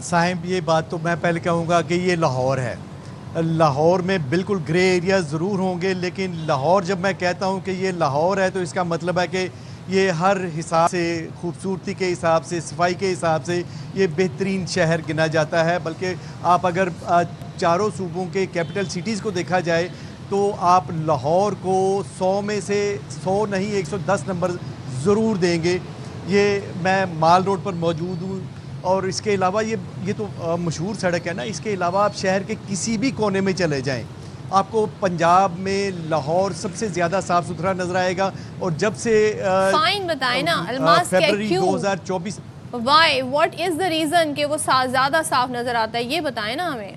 साहिब ये बात तो मैं पहले कहूँगा कि ये लाहौर है। लाहौर में बिल्कुल ग्रे एरिया ज़रूर होंगे, लेकिन लाहौर जब मैं कहता हूँ कि ये लाहौर है तो इसका मतलब है कि ये हर हिसाब से, खूबसूरती के हिसाब से, सफाई के हिसाब से ये बेहतरीन शहर गिना जाता है। बल्कि आप अगर चारों सूबों के कैपिटल सिटीज़ को देखा जाए तो आप लाहौर को 100 में से 100 नहीं 110 नंबर ज़रूर देंगे। ये मैं माल रोड पर मौजूद हूँ और इसके अलावा ये तो मशहूर सड़क है ना, इसके अलावा आप शहर के किसी भी कोने में चले जाएं, आपको पंजाब में लाहौर सबसे ज़्यादा साफ़ सुथरा नज़र आएगा। और जब से फाइन बताएं ना अल्मास, फरवरी क्यों 2024 why what is the reason कि वो ज़्यादा साफ नजर आता है, ये बताएं ना हमें।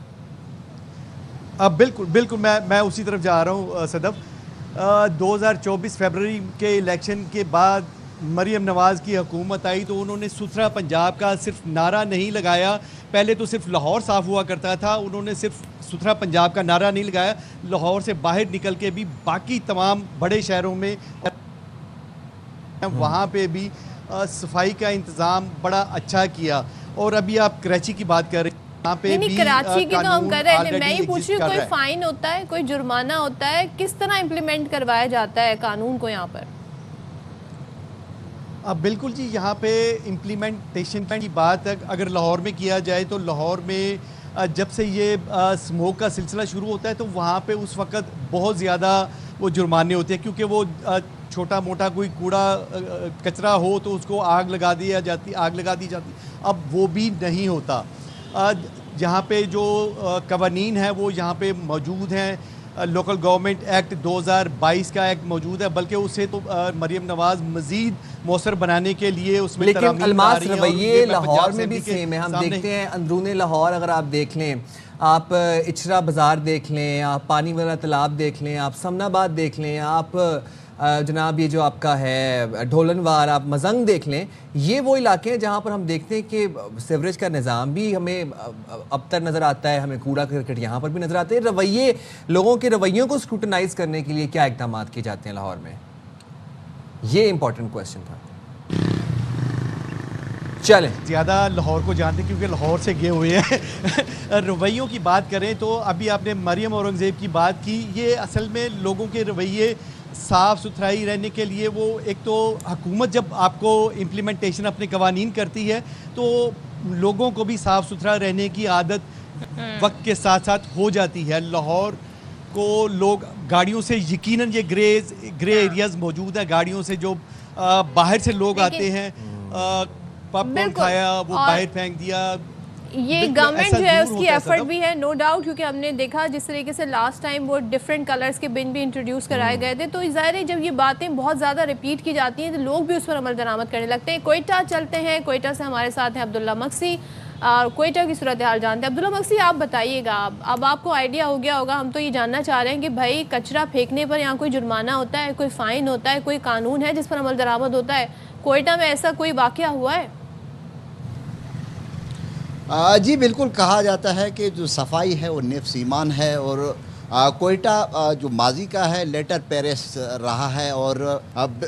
बिल्कुल बिल्कुल, मैं उसी तरफ जा रहा हूँ सदफ। 2024 फरवरी के इलेक्शन के बाद मरियम नवाज़ की हुकूमत आई तो उन्होंने सुथरा पंजाब का सिर्फ नारा नहीं लगाया। पहले तो सिर्फ लाहौर साफ़ हुआ करता था, उन्होंने सिर्फ सुथरा पंजाब का नारा नहीं लगाया, लाहौर से बाहर निकल के भी बाकी तमाम बड़े शहरों में वहाँ पे भी सफाई का इंतज़ाम बड़ा अच्छा किया। और अभी आप कराची की बात कर रहे हैं, यहाँ पे नहीं, भी कराची की तो हम कर रहे हैं, already मैं ये पूछ रही हूँ exist कर कोई रहा है। फाइन होता है, कोई जुर्माना होता है, किस तरह इम्प्लीमेंट करवाया जाता है कानून को यहाँ पर? बिल्कुल जी, यहाँ पे इम्प्लीमेंटेशन की बात अगर लाहौर में किया जाए तो लाहौर में जब से ये स्मोक का सिलसिला शुरू होता है तो वहाँ पे उस वक़्त बहुत ज़्यादा वो जुर्माने होते हैं, क्योंकि वो छोटा मोटा कोई कूड़ा कचरा हो तो उसको आग लगा दी जाती। अब वो भी नहीं होता। यहाँ पे जो कवानीन है वो यहाँ पे मौजूद हैं। लोकल गवर्नमेंट एक्ट 2022 का एक्ट मौजूद है, बल्कि उसे तो मरियम नवाज़ मज़ीद मौसर बनाने के लिए उसमें लेकिन अल्मास रही है। और रवैये ये मैं लाहौर पंजाब में भी असेंबली के सेम है। हम सामने- देखते हैं अंदरूने लाहौर अगर आप देख लें, आप इचरा बाज़ार देख लें, आप पानी वाला तालाब देख लें, आप समनाबाद देख लें, आप जनाब ये जो आपका है ढोलनवार, आप मजंग देख लें, ये वो इलाके हैं जहाँ पर हम देखते हैं कि सीवरेज का निज़ाम भी हमें अबतर नज़र आता है, हमें कूड़ा करकट यहाँ पर भी नज़र आते हैं। रवैये, लोगों के रवैयों को स्क्रूटनाइज करने के लिए क्या इकदाम किए जाते हैं लाहौर में, ये इंपॉर्टेंट क्वेश्चन था। चलें, ज़्यादा लाहौर को जानते क्योंकि लाहौर से गए हुए हैं। रवैयों की बात करें तो अभी आपने मरियम औरंगज़ेब की बात की, ये असल में लोगों के रवैये साफ़ सुथराई रहने के लिए वो एक तो हुकूमत जब आपको इम्प्लीमेंटेशन अपने कवानीन करती है तो लोगों को भी साफ़ सुथरा रहने की आदत वक्त के साथ साथ हो जाती है। लाहौर को लोग गाड़ियों से, यकीनन ये ग्रे एरियाज़ मौजूद है, गाड़ियों से जो बाहर से लोग आते हैं, पॉपकॉर्न बिल्कुल, खाया वो बाहर फेंक दिया। ये बिल्कुल गवर्नमेंट ऐसा जो है ज़रूर उसकी होता है एफर्ट सदफ। भी है, नो डाउट, क्योंकि हमने देखा जिस तरीके से लास्ट टाइम वो डिफरेंट कलर्स के बिन भी इंट्रोड्यूस कराए गए थे, तो ज़ाहिर है जब ये बातें बहुत ज़्यादा रिपीट की जाती हैं तो लोग भी उस पर अमल दरामद करने लगते हैं। कोयटा चलते हैं, कोयटा से हमारे साथ हैं अब्दुल्ला मक्सी, कोयटा की सूरत हाल जानते हैं। अब्दुल्ला मक्सी, आप बताइएगा, अब आपको आइडिया हो गया होगा, हम तो ये जानना चाह रहे हैं कि भाई कचरा फेंकने पर यहाँ कोई जुर्माना होता है, कोई फ़ाइन होता है, कोई कानून है जिस पर अमल दरामद होता है? कोयटा में ऐसा कोई वाक़या हुआ है? जी बिल्कुल, कहा जाता है कि जो सफाई है वो नेफ्स ईमान है। और कोयटा जो माजी का है लेटर पेरिस रहा है, और अब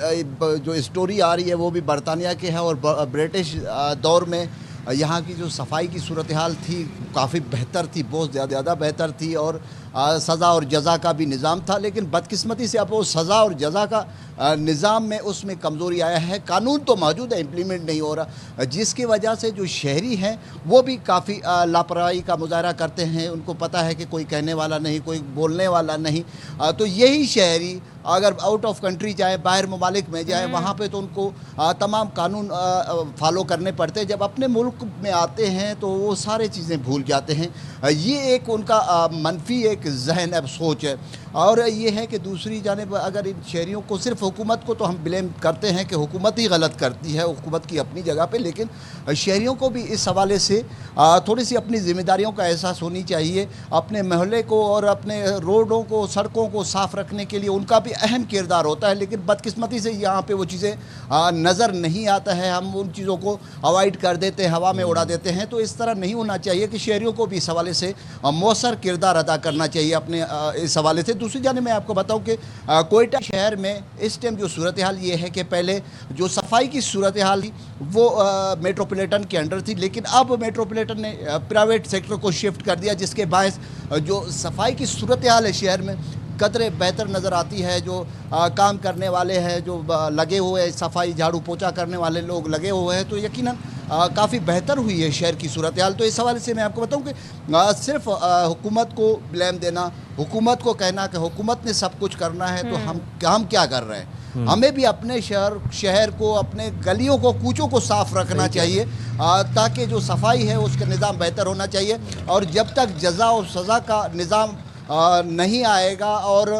जो स्टोरी आ रही है वो भी बरतानिया के है। और ब्रिटिश दौर में यहाँ की जो सफाई की सूरत हाल थी काफ़ी बेहतर थी, बहुत ज़्यादा बेहतर थी। और सज़ा और जज़ा का भी निज़ाम था, लेकिन बदकिस्मती से अब वो सज़ा और जज़ा का निज़ाम में उसमें कमज़ोरी आया है। कानून तो मौजूद है, इम्प्लीमेंट नहीं हो रहा, जिसकी वजह से जो शहरी हैं वो भी काफ़ी लापरवाही का मुजाहरा करते हैं। उनको पता है कि कोई कहने वाला नहीं, कोई बोलने वाला नहीं। तो यही शहरी अगर आउट ऑफ कंट्री जाए, बाहर ममालिक में जाए, वहाँ पे तो उनको तमाम कानून फॉलो करने पड़ते हैं। जब अपने मुल्क में आते हैं तो वो सारे चीज़ें भूल जाते हैं। ये एक उनका मनफी एक जहन अब सोच है। और ये है कि दूसरी जानिब अगर इन शहरियों को, सिर्फ हुकूमत को तो हम ब्लेम करते हैं कि हुकूमत ही गलत करती है, हुकूमत की अपनी जगह पे, लेकिन शहरियों को भी इस हवाले से थोड़ी सी अपनी ज़िम्मेदारियों का एहसास होनी चाहिए। अपने मोहल्ले को और अपने रोडों को, सड़कों को साफ़ रखने के लिए उनका भी अहम किरदार होता है, लेकिन बदकिस्मती से यहाँ पे वो चीज़ें नज़र नहीं आता है। हम उन चीज़ों को अवॉइड कर देते हैं, हवा में उड़ा देते हैं। तो इस तरह नहीं होना चाहिए कि शहरियों को भी इस हवाले से मौसर किरदार अदा करना चाहिए अपने इस हवाले से। दूसरी जाने मैं आपको बताऊं कि कोयटा शहर में इस टाइम जो सूरत हाल ये है कि पहले जो सफाई की सूरत हाल थी वो मेट्रोपॉलिटन के अंडर थी, लेकिन अब मेट्रोपॉलिटन ने प्राइवेट सेक्टर को शिफ्ट कर दिया, जिसके बायस जो सफाई की सूरत हाल है शहर में कदरे बेहतर नज़र आती है। जो काम करने वाले हैं, जो लगे हुए हैं, सफाई झाड़ू पोछा करने वाले लोग लगे हुए हैं, तो यकीनन काफ़ी बेहतर हुई है शहर की सूरत हाल। तो इस हवाले से मैं आपको बताऊं कि सिर्फ हुकूमत को ब्लेम देना, हुकूमत को कहना कि हुकूमत ने सब कुछ करना है, तो हम क्या कर रहे हैं? हमें भी अपने शहर को, अपने गलियों को, कूचों को साफ़ रखना चाहिए, ताकि जो सफाई है उसका निज़ाम बेहतर होना चाहिए। और जब तक जज़ा और सज़ा का निज़ाम नहीं आएगा और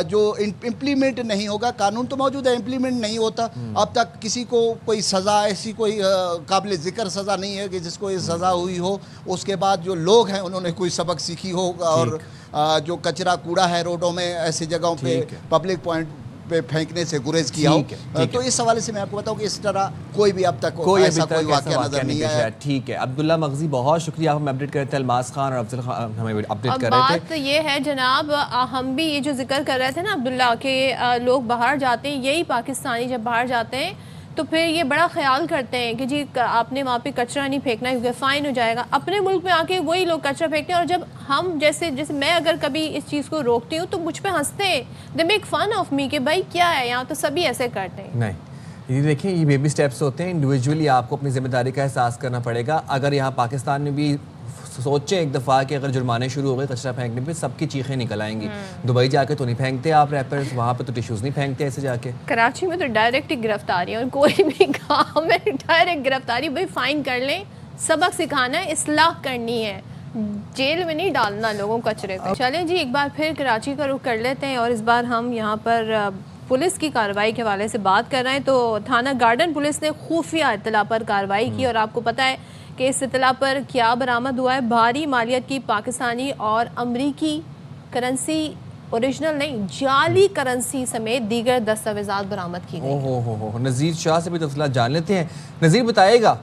जो इम्प्लीमेंट नहीं होगा। कानून तो मौजूद है, इम्प्लीमेंट नहीं होता। अब तक किसी को कोई सज़ा ऐसी कोई काबिल ज़िक्र सज़ा नहीं है कि जिसको ये सज़ा हुई हो, उसके बाद जो लोग हैं उन्होंने कोई सबक सीखी हो। और जो कचरा कूड़ा है रोडों में ऐसी जगहों पे पब्लिक पॉइंट पे फेंकने से गुरेज किया हो। तो इस हवाले से मैं आपको बताऊं कि इस तरह कोई भी अब तक ऐसा कोई वाकया नजर नहीं आया। ठीक है अब्दुल्ला मगजी, बहुत शुक्रिया। हम अपडेट कर रहे थे, अलमास खान और अफजल खान हमें अपडेट कर रहे थे। बात ये है जनाब, हम भी ये जो जिक्र कर रहे थे ना अब्दुल्ला के, लोग बाहर जाते हैं, यही पाकिस्तानी जब बाहर जाते हैं तो फिर ये बड़ा ख्याल करते हैं कि जी आपने वहाँ पे कचरा नहीं फेंकना क्योंकि फ़ाइन हो जाएगा। अपने मुल्क में आके वही लोग कचरा फेंकते हैं और जब हम जैसे मैं अगर कभी इस चीज़ को रोकती हूँ तो मुझ पे हंसते हैं, they make fun of me कि भाई क्या है, यहाँ तो सभी ऐसे करते हैं। नहीं, ये देखिए ये बेबी स्टेप्स होते हैं। इंडिविजुअली आपको अपनी जिम्मेदारी का एहसास करना पड़ेगा। अगर यहाँ पाकिस्तान में भी सोचें एक दफ़ा कि अगर जुर्माने शुरू हो गए कचरा फेंकने पे, सबकी चीखें निकल आएंगी। दुबई जाके तो नहीं फेंकते आप रैपर्स, वहाँ पे तो टिश्यूज़ नहीं फेंकते ऐसे जाके। कराची में तो डायरेक्ट ही गिरफ्तारी और कोई भी काम है डायरेक्ट गिरफ्तारी। भाई फ़ाइन कर लें, सबक सिखाना है, इस्लाह करनी है, जेल में नहीं डालना लोगों कचरे को। चलें जी, एक बार फिर कराची का रुख कर लेते हैं और इस बार हम यहाँ पर पुलिस की कार्रवाई के हवाले से बात कर रहे हैं। तो थाना गार्डन पुलिस ने खुफिया इत्तला पर कार्रवाई की और आपको पता है कि इस इत्तला पर क्या बरामद हुआ है। भारी मालियत की पाकिस्तानी और अमरीकी करेंसी, ओरिजिनल नहीं जाली करेंसी समेत दीगर दस्तावेजात बरामद की गई। ओहो, नज़ीर शाह से भी तफसीलात जान लेते हैं। नज़ीर बताएगा।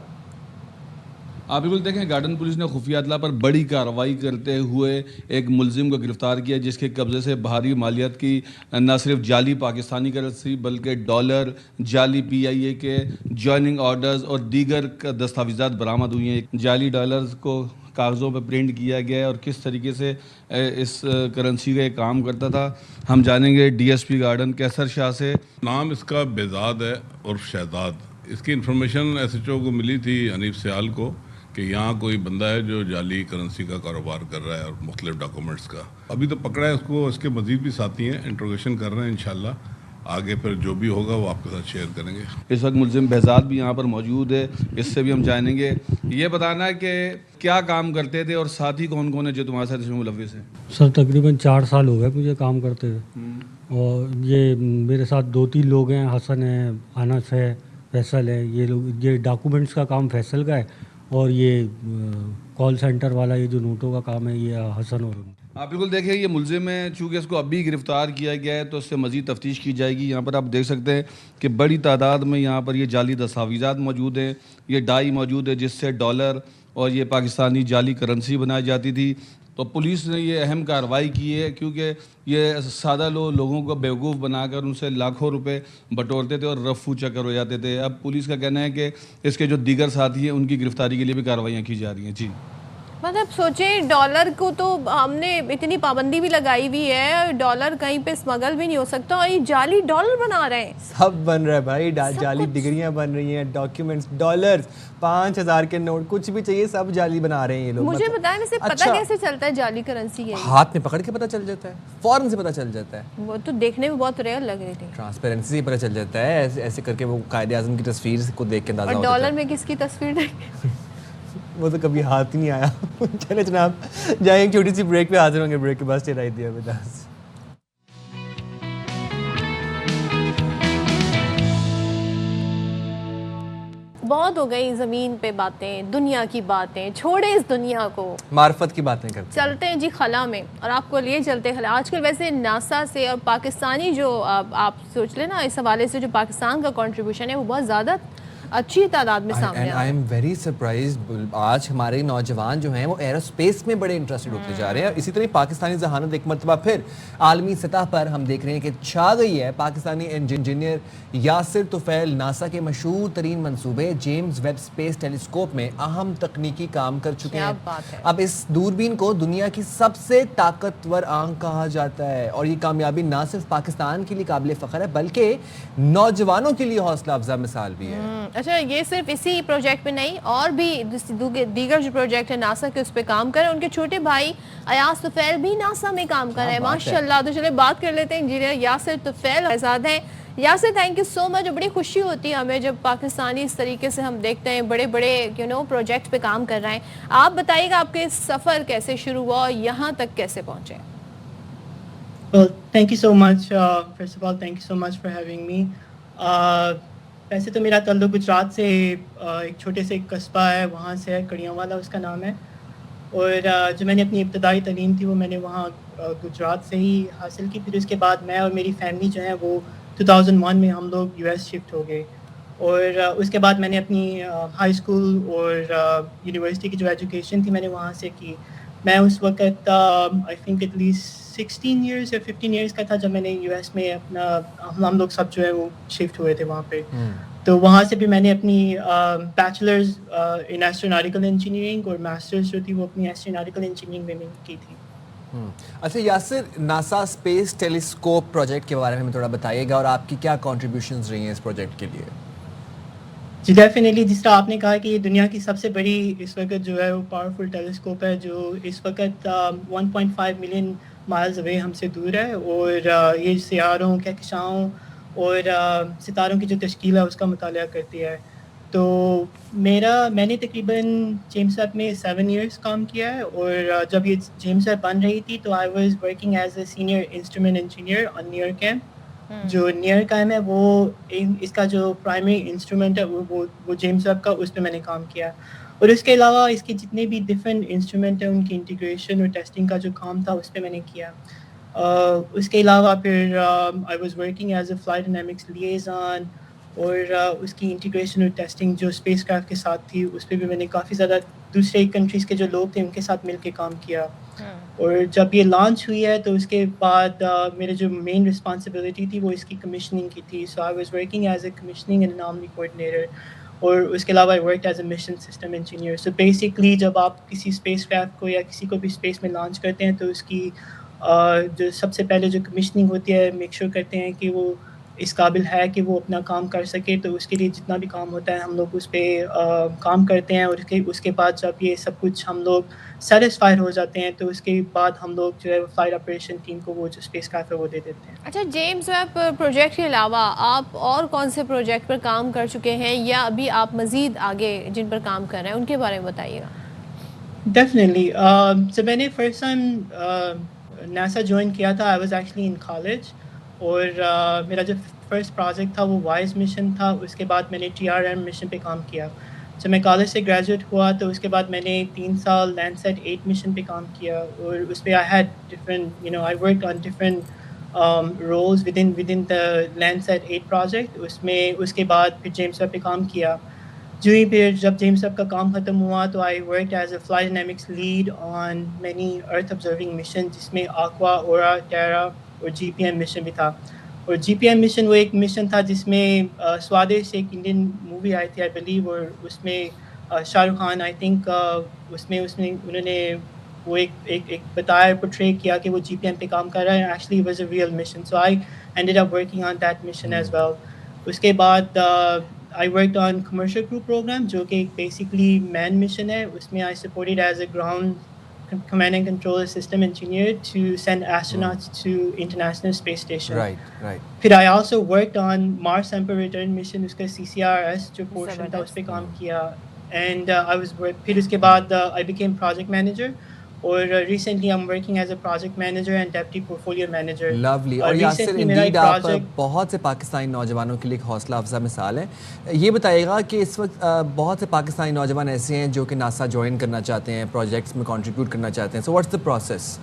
आप बिल्कुल देखें, गार्डन पुलिस ने खुफिया इत्तला पर बड़ी कार्रवाई करते हुए एक मुलजिम को गिरफ्तार किया जिसके कब्जे से भारी मालियत की न सिर्फ जाली पाकिस्तानी करेंसी बल्कि डॉलर, जाली PIA के जॉइनिंग ऑर्डर्स और दीगर दस्तावेजात बरामद हुई हैं। जाली डॉलर्स को कागज़ों पर प्रिंट किया गया है और किस तरीके से इस करेंसी का काम करता था हम जानेंगे DSP गार्डन कैसर शाह से। नाम इसका बेजाद है और शहजाद। इसकी इन्फॉर्मेशन SHO को मिली थी हनीफ सियाल को कि यहाँ कोई बंदा है जो जाली करेंसी का कारोबार कर रहा है और मुख्तलिफ डॉक्यूमेंट्स का। अभी तो पकड़ा है उसको, इसके मजीद भी साथी हैं, इंट्रोगेशन कर रहे हैं। इंशाल्लाह आगे फिर जो भी होगा वो आपके साथ शेयर करेंगे। इस वक्त मुलजिम बेहजाद भी यहाँ पर मौजूद है, इससे भी हम जानेंगे। ये बताना है कि क्या काम करते थे और साथी कौन कौन है जो तुम्हारे साथ इसमें मुलविस है? सर तकरीबन 4 साल हो गए मुझे काम करते हुए और ये मेरे साथ 2-3 लोग हैं, हसन है, अनस है, फैसल है। ये लोग, ये डॉक्यूमेंट्स का काम फैसल का है और ये कॉल सेंटर वाला ये जो नोटों का काम है ये हसन और आप बिल्कुल देखिए ये मुलजिम है, चूँकि इसको अभी गिरफ़्तार किया गया है तो इससे मज़ीद तफ्तीश की जाएगी। यहाँ पर आप देख सकते हैं कि बड़ी तादाद में यहाँ पर ये जाली दस्तावेज़ात मौजूद हैं, ये डाई मौजूद है जिससे डॉलर और ये पाकिस्तानी जाली करेंसी बनाई जाती थी। तो पुलिस ने ये अहम कार्रवाई की है क्योंकि ये सादा लोगों को बेवकूफ़ बनाकर उनसे लाखों रुपए बटोरते थे और रफू चक्कर हो जाते थे। अब पुलिस का कहना है कि इसके जो दीगर साथी हैं उनकी गिरफ्तारी के लिए भी कार्रवाइयाँ की जा रही हैं। जी मतलब सोचें, डॉलर को तो हमने इतनी पाबंदी भी लगाई हुई है, डॉलर कहीं पे स्मगल भी नहीं हो सकता और ये जाली डॉलर बना रहे हैं। सब बन रहा है भाई, जाली डिग्रियां बन रही हैं, डॉक्यूमेंट्स, डॉलर्स, 5000 के नोट, कुछ भी चाहिए सब जाली बना रहे हैं ये लोग। मुझे बताएं वैसे पता कैसे चलता है जाली करेंसी है? हाथ में पकड़ के पता चल जाता है, फौरन से पता चल जाता है। वो तो देखने में बहुत रियल लग रही थी। ट्रांसपेरेंसी से पता चल जाता है, ऐसे करके वो कायदे आज़म की तस्वीर को देख के अंदाजा होता है। और डॉलर में किसकी तस्वीर देखें? वो तो कभी हाथ ही नहीं आया। चले जनाब जाएं एक छोटी सी ब्रेक पे, हाजिर होंगे ब्रेक के बाद। Stay right there with us. बहुत हो गई ज़मीन पे बातें, दुनिया की बातें, छोड़े इस दुनिया को, मार्फत की बातें करते चलते हैं जी खला में। और आपको लिए चलते खला। आजकल वैसे नासा से और पाकिस्तानी जो आप सोच लेना इस हवाले से जो पाकिस्तान का कंट्रीब्यूशन है वो बहुत ज़्यादा अच्छी तादाद में सामने आई एम वेरी सरप्राइज्ड। आज हमारे नौजवान जो हैं वो एरोस्पेस में बड़े इंटरेस्टेड होते जा रहे हैं। इसी तरह पाकिस्तानी जहानत एक मरतबा फिर आलमी सतह पर हम देख रहे हैं कि छा गई है। पाकिस्तानी इंजीनियर यासिर तुफैल नासा के मशहूर तरीन मनसूबे जेम्स वेब स्पेस टेलीस्कोप में अहम तकनीकी काम कर चुके हैं। अब इस दूरबीन को दुनिया की सबसे ताकतवर आंख कहा जाता है और ये कामयाबी ना सिर्फ पाकिस्तान के लिए काबिल फ़ख्र है बल्कि नौजवानों के लिए हौसला अफजा मिसाल भी है। अच्छा, ये सिर्फ इसी प्रोजेक्ट पे नहीं और भी दीगर जो प्रोजेक्ट है नासा के उस पर काम कर रहे हैं। उनके छोटे भाई अयाज तुफैल भी नासा में काम कर रहे हैं माशाल्लाह। तो चले बात कर लेते हैं इंजीनियर यासिर तुफैल आज़ाद हैं। Yasir, thank you so much. बड़ी खुशी होती है हमें जब पाकिस्तानी इस तरीके से हम देखते हैं बड़े बड़े प्रोजेक्ट पे काम कर रहे हैं। आप बताइएगा आपके सफ़र कैसे शुरू हुआ और यहाँ तक कैसे पहुँचे? Well, thank you so much. First of all, thank you so much for having me. वैसे तो मेरा ताल्लुक गुजरात से एक छोटे से कस्बा है वहाँ से है, कड़ियांवाला उसका नाम है। और जो मैंने अपनी इब्तदाई तालीम थी वो मैंने वहाँ गुजरात से ही हासिल की। फिर उसके बाद मैं और मेरी फैमिली जो है वो 2001 में हम लोग यूएस शिफ्ट हो गए। और उसके बाद मैंने अपनी हाई स्कूल और यूनिवर्सिटी की जो एजुकेशन थी मैंने वहाँ से की। मैं उस वक़्त आई थिंक एटलीस्ट 16 इयर्स या 15 इयर्स का था जब मैंने यूएस में अपना हम लोग सब जो है वो शिफ्ट हुए थे वहाँ पे। तो वहाँ से भी मैंने अपनी बैचलर्स इन एस्ट्रोनॉटिकल इंजीनियरिंग और मास्टर्स जो थी वो अपनी एस्ट्रोनॉटिकल इंजीनियरिंग में की थी। अच्छा Yasir, NASA space telescope project के बारे में हमें थोड़ा बताइएगा और आपकी क्या कॉन्ट्रीब्यूशंस रही हैं इस प्रोजेक्ट के लिए। जी डेफिनेटली, जिस तरह आपने कहा कि ये दुनिया की सबसे बड़ी इस वक्त जो है वो पावरफुल टेलीस्कोप है जो इस वक्त 1.5 मिलियन माइल्स अवे हमसे दूर है। और ये सियारों, कहकशाओं और सितारों की जो तश्कील है उसका मुताला करती है। तो मैंने तकरीबन जेम्स वेब में 7 इयर्स काम किया है। और जब ये जेम्स वेब बन रही थी तो I was working as a senior instrument engineer on NIRCam. जो नियर कैम है वो इसका जो प्राइमरी इंस्ट्रूमेंट है वो जेम्स वेब का, उस पे मैंने काम किया। और उसके अलावा इसके जितने भी डिफरेंट इंस्ट्रूमेंट हैं उनकी इंटीग्रेशन और टेस्टिंग का जो काम था उस पे मैंने किया। उसके अलावा फिर I was working as a flight dynamics liaison और उसकी इंटीग्रेशन और टेस्टिंग जो स्पेसक्राफ्ट के साथ थी उस पे भी मैंने काफ़ी ज़्यादा दूसरे कंट्रीज़ के जो लोग थे उनके साथ मिलके काम किया। और जब ये लॉन्च हुई है तो उसके बाद मेरे जो मेन रिस्पॉन्सिबिलिटी थी वो इसकी कमिशनिंग की थी। So I was working as a commissioning and anomaly coordinator. और उसके अलावा I worked as a mission system engineer. So basically जब आप किसी स्पेसक्राफ्ट को या किसी को भी स्पेस में लॉन्च करते हैं तो उसकी जो सबसे पहले जो कमिशनिंग होती है मेक श्योर करते हैं कि वो इस काबिल है कि वो अपना काम कर सके। तो उसके लिए जितना भी काम होता है हम लोग उस पर काम करते हैं। और उसके बाद जब ये सब कुछ हम लोग सेटिस्फाइड हो जाते हैं तो उसके बाद हम लोग जो है फ्लाइट ऑपरेशन टीम को वो जो स्पेसक्राफ्ट है वो दे देते हैं। अच्छा, जेम्स वेब प्रोजेक्ट के अलावा आप और कौन से प्रोजेक्ट पर काम कर चुके हैं या अभी आप मज़ीद आगे जिन पर काम कर रहे हैं उनके बारे में बताइएगा। डेफिनेटली, जब मैंने फर्स्ट टाइम नासा ज्वाइन किया था I was actually in college. और मेरा जो फर्स्ट प्रोजेक्ट था वो वाइज मिशन था। उसके बाद मैंने TRM मिशन पे काम किया। जब मैं कॉलेज से ग्रेजुएट हुआ तो उसके बाद मैंने 3 साल लैंडसैट 8 मिशन पे काम किया। और उस पे I had different I worked on different roles within the Landsat 8 project. उसमें उसके बाद फिर जेम्स वेब पे काम किया। जो ही फिर जब जेम्स वेब का काम ख़त्म हुआ तो I worked as a flight dynamics lead on many earth observing mission जिसमें आक्वा, ओरा, टेरा और GPM मिशन भी था। और GPM मिशन वो एक मिशन था जिसमें स्वादेश एक इंडियन मूवी आई थी आई बिलीव। और उसमें शाहरुख खान आई थिंक उसमें उन्होंने वो एक बताया, पोर्ट्रे किया कि वो GPM पे काम कर रहा है। Actually was a real mission. So I ended up working on that mission as well. उसके बाद I worked on commercial crew programme जो कि बेसिकली मैन मिशन है। उसमें I supported as a ground command and control system engineer to send astronauts to International Space Station. Right. फिर I also worked on Mars Sample Return Mission, उसका CCRS जो portion था उस पे काम किया। And फिर उसके बाद I became project manager। और recently I'm working as a project manager and deputy portfolio manager. Lovely. और यासिर, इंडीड आप बहुत से पाकिस्तानी नौजवानों के लिए एक हौसला अफजा मिसाल है। ये बताइएगा कि इस वक्त बहुत से पाकिस्तानी नौजवान ऐसे हैं जो कि नासा ज्वाइन करना चाहते हैं, प्रोजेक्ट्स में कंट्रीब्यूट करना चाहते हैं। So what's the process?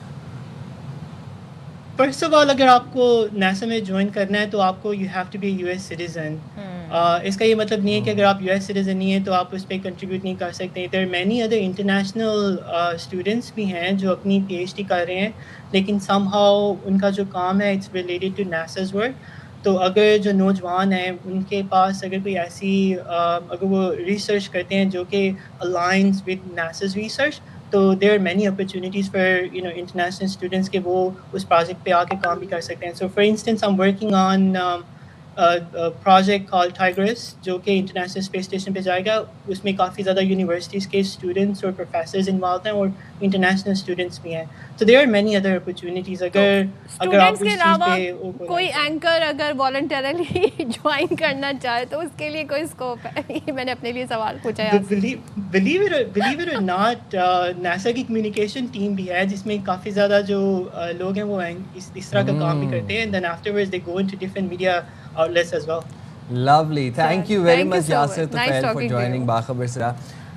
First of all अगर आपको नासा में ज्वाइन करना है तो आपको you have to be US citizen. इसका ये मतलब नहीं है कि अगर आप US सिटीजन नहीं है तो आप उस पर कंट्रीब्यूट नहीं कर सकते। There many other international students भी हैं जो अपनी PhD कर रहे हैं लेकिन समहाउ उनका जो काम है it's related to NASA's work. तो अगर जो नौजवान हैं उनके पास अगर कोई ऐसी अगर वो रिसर्च करते हैं जो कि अलाइंस विद नासा's रिसर्च तो there are many opportunities for international students के वो उस प्रोजेक्ट पे आके काम भी कर सकते हैं। So for instance I am working on project call tigris जो कि इंटरनेशनल स्पेस स्टेशन पे जाएगा। उसमें काफ़ी ज़्यादा यूनिवर्सिटीज़ के स्टूडेंट्स और प्रोफेसर्स इन्वॉल्व हैं और इंटरनेशनल स्टूडेंट्स भी हैं। तो there are many other opportunities. अगर आप स्टूडेंट्स के उस चीज़ अलावा पे कोई एंकर अगर वॉलंटरली ज्वाइन करना चाहे तो उसके लिए कोई स्कोप है? ये मैंने अपने लिए सवाल पूछा है आपसे। बिलीव इट और नॉट, नासा की कम्युनिकेशन टीम भी है जिसमें काफ़ी ज़्यादा जो लोग हैं वो इस तरह का काम भी करते हैं। Then afterwards they go into different media outlets as well. Lovely. Thank you very Thank you much so Yasir much. Nice Tufail for talking to joining you. बाखबर सरा।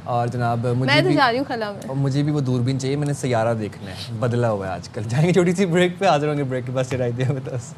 और जनाब मैं मुझे तो भी जा रही हूँ खला में। और मुझे भी वो दूरबीन चाहिए, मैंने सैयारा देखना है, बदला हुआ है आजकल। जाएंगे छोटी सी ब्रेक पे, हाजिर होंगे ब्रेक के बाद। Stay right there with us.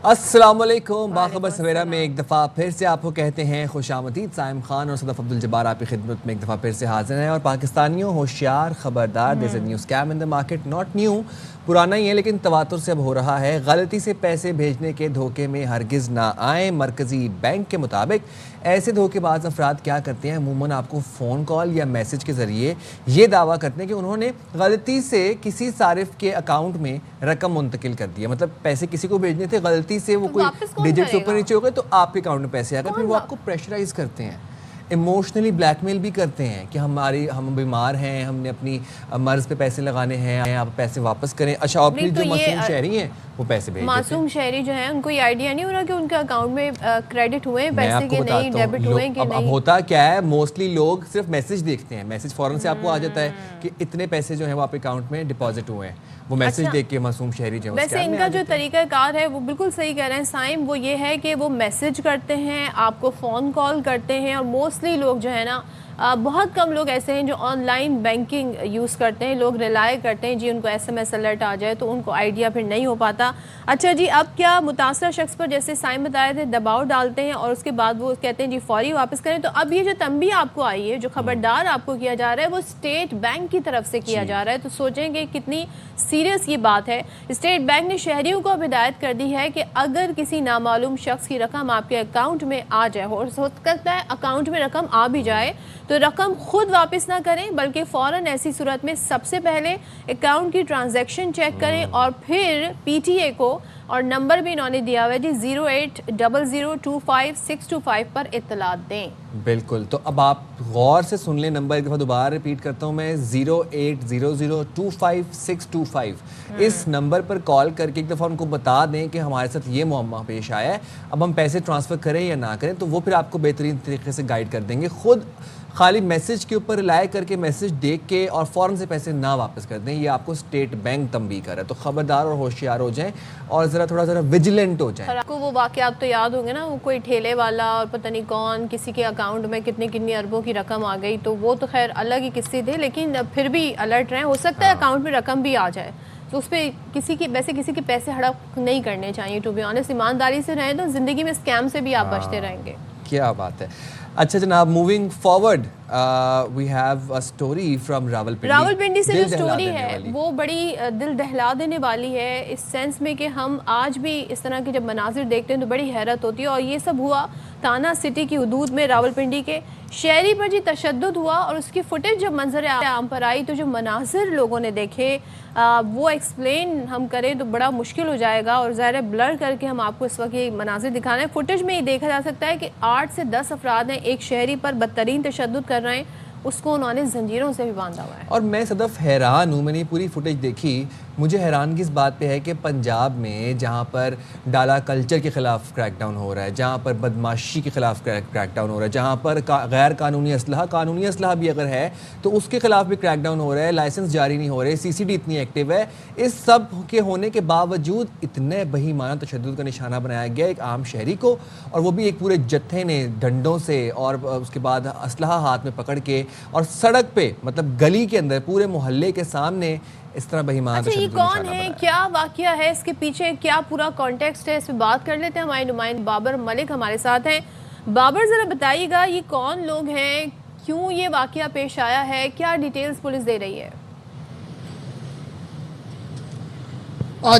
अस्सलाम वालेकुम। बाखबर सवेरा में एक दफ़ा फिर से आपको कहते हैं खुशामदीद। साइम खान और सदफ अब्दुल जब्बार आपकी खिदमत में एक दफ़ा फिर से हाजिर हैं। और पाकिस्तानियों होशियार, खबरदार, there is a new scam in the market, not new, पुराना ही है लेकिन तवातुर से अब हो रहा है। गलती से पैसे भेजने के धोखे में हरगिज़ ना आए। मरकज़ी बैंक के मुताबिक ऐसे धोखेबाज अफराद क्या करते हैं, अमूमन आपको फ़ोन कॉल या मैसेज के ज़रिए ये दावा करते हैं कि उन्होंने गलती से किसी सारिफ के अकाउंट में रकम मुंतकिल कर दी है। मतलब पैसे किसी को भेजने थे, गलती से वो तो कोई वापस कौन डिजिट से करेगा? ऊपर नीचे हो गए तो आपके अकाउंट में पैसे आ गए। फिर वो आपको प्रेशराइज करते हैं, इमोशनली ब्लैकमेल भी करते हैं कि हम बीमार हैं, हमने अपनी मर्ज पे पैसे लगाने हैं, आप पैसे वापस करें। अच्छा, और फिर नहीं, तो जो ये मासूम शहरी हैं वो पैसे भेज देते हैं। मासूम शहरी जो है उनको ये आइडिया नहीं हो रहा कि उनके अकाउंट में क्रेडिट हुए हैं मैं पैसे आपको के, नहीं बताता डेबिट हूँ, हुए हैं कि अब नहीं। होता क्या है, मोस्टली लोग सिर्फ मैसेज देखते हैं, मैसेज फौरन से आपको आ जाता है कि इतने पैसे जो है वो आपके अकाउंट में डिपॉजिट हुए हैं। वो मैसेज अच्छा, देख के मासूम शहरी जो है वो वैसे scam में इनका आ जो जाते हैं। तरीक़ाकार है वो बिल्कुल सही कह रहे हैं साइम। वो ये है कि वो मैसेज करते हैं, आपको फ़ोन कॉल करते हैं, और मोस्टली लोग जो है ना बहुत कम लोग ऐसे हैं जो ऑनलाइन बैंकिंग यूज़ करते हैं। लोग रिलाय करते हैं जी उनको SMS अलर्ट आ जाए तो उनको आइडिया फिर नहीं हो पाता। अच्छा जी, अब क्या मुतासर शख्स पर जैसे साइम बताए थे दबाव डालते हैं और उसके बाद वो कहते हैं जी फौरी वापस करें। तो अब ये जो तंबी आपको आई है, जो खबरदार आपको किया जा रहा है, वो स्टेट बैंक की तरफ से किया जा रहा है। तो सोचेंगे कितनी सीरियस ये बात है। स्टेट बैंक ने शहरियों को अब हिदायत कर दी है कि अगर किसी नामालूम शख्स की रकम आपके अकाउंट में आ जाए, हो सकता है अकाउंट में रकम आ भी जाए, तो रकम खुद वापस ना करें बल्कि फ़ौरन ऐसी सूरत में सबसे पहले अकाउंट की ट्रांजैक्शन चेक करें और फिर PTA को, और नंबर भी इन्होंने दिया हुआ है जी 080025 पर इत्तला दें। बिल्कुल, तो अब आप गौर से सुन लें, नंबर एक दफ़ा दोबारा रिपीट करता हूँ मैं, 080025 इस नंबर पर कॉल करके एक दफ़ा उनको बता दें कि हमारे साथ ये मुअम्मा पेश आया है, अब हम पैसे ट्रांसफ़र करें या ना करें। तो वो फिर आपको बेहतरीन तरीके से गाइड कर देंगे। खुद खाली मैसेज के ऊपर रिलाय करके मैसेज देख के और फ़ौरन से पैसे ना वापस कर दें, ये आपको स्टेट बैंक तंबीह कर रहा है। तो ख़बरदार और होशियार हो जाएं और ज़रा विजिलेंट हो जाएं। और आपको वो वाक़यात तो याद होंगे ना, वो कोई ठेले वाला और पता नहीं कौन, किसी के अकाउंट में कितनी अरबों की रकम आ गई। तो वो तो खैर अलग ही किस्से थे, लेकिन फिर भी अलर्ट रहें, हो सकता है अकाउंट में रकम भी आ जाए। तो उस पर किसी के पैसे हड़प नहीं करने चाहिए। टू बी ऑनेस्ट, ईमानदारी से रहें तो ज़िंदगी में स्कैम से भी आप बचते रहेंगे। क्या बात है। अच्छा जनाब, moving forward we have a story from Rawalpindi से जो स्टोरी देने है वाली। वो बड़ी दिल दहला देने वाली है, इस सेंस में कि हम आज भी इस तरह के जब मनाजिर देखते हैं तो बड़ी हैरत होती है। और ये सब हुआ थाना सिटी की हदूद में, रावलपिंडी के शहरी पर जी तशद्दुद हुआ। और उसकी फुटेज जब मंजर आम पर आई तो जो मनाजिर लोगों ने देखे वो एक्सप्लेन हम करें तो बड़ा मुश्किल हो जाएगा, और ज़ाहिर ब्लर करके हम आपको इस वक्त ये मनाजिर दिखाना है। फुटेज में ये देखा जा सकता है कि 8 से 10 अफराद हैं, एक शहरी पर बदतरीन तशद्दुद कर रहे हैं, उसको उन्होंने जंजीरों से भी बांधा हुआ है। और मैं सदफ हैरान हूँ, मैंने ये पूरी फुटेज देखी, मुझे हैरानगी इस बात पे है कि पंजाब में जहाँ पर डाला कल्चर के ख़िलाफ़ क्रैकडाउन हो रहा है, जहाँ पर बदमाशी के ख़िलाफ़ क्रैकडाउन हो रहा है, जहाँ पर गैर कानूनी असलहा भी अगर है तो उसके ख़िलाफ़ भी क्रैकडाउन हो रहा है, लाइसेंस जारी नहीं हो रहे, CCD इतनी एक्टिव है, इस सब के होने के बावजूद इतने बहीमाना तशद्दुद का निशाना बनाया गया एक आम शहरी को, और वो भी एक पूरे जत्थे ने डंडों से और उसके बाद असलहा हाथ में पकड़ के और सड़क पे, मतलब गली के अंदर पूरे मोहल्ले के सामने इस तरह बहीमान। अच्छा, ये कौन है, क्या वाकया है, इसके पीछे क्या पूरा कॉन्टेक्स्ट है, इस पर बात कर लेते हैं। हमारे नुमाइंद बाबर मलिक हमारे साथ हैं। बाबर, ज़रा बताइएगा ये कौन लोग हैं, क्यों ये वाकया पेश आया है, क्या डिटेल्स पुलिस दे रही है?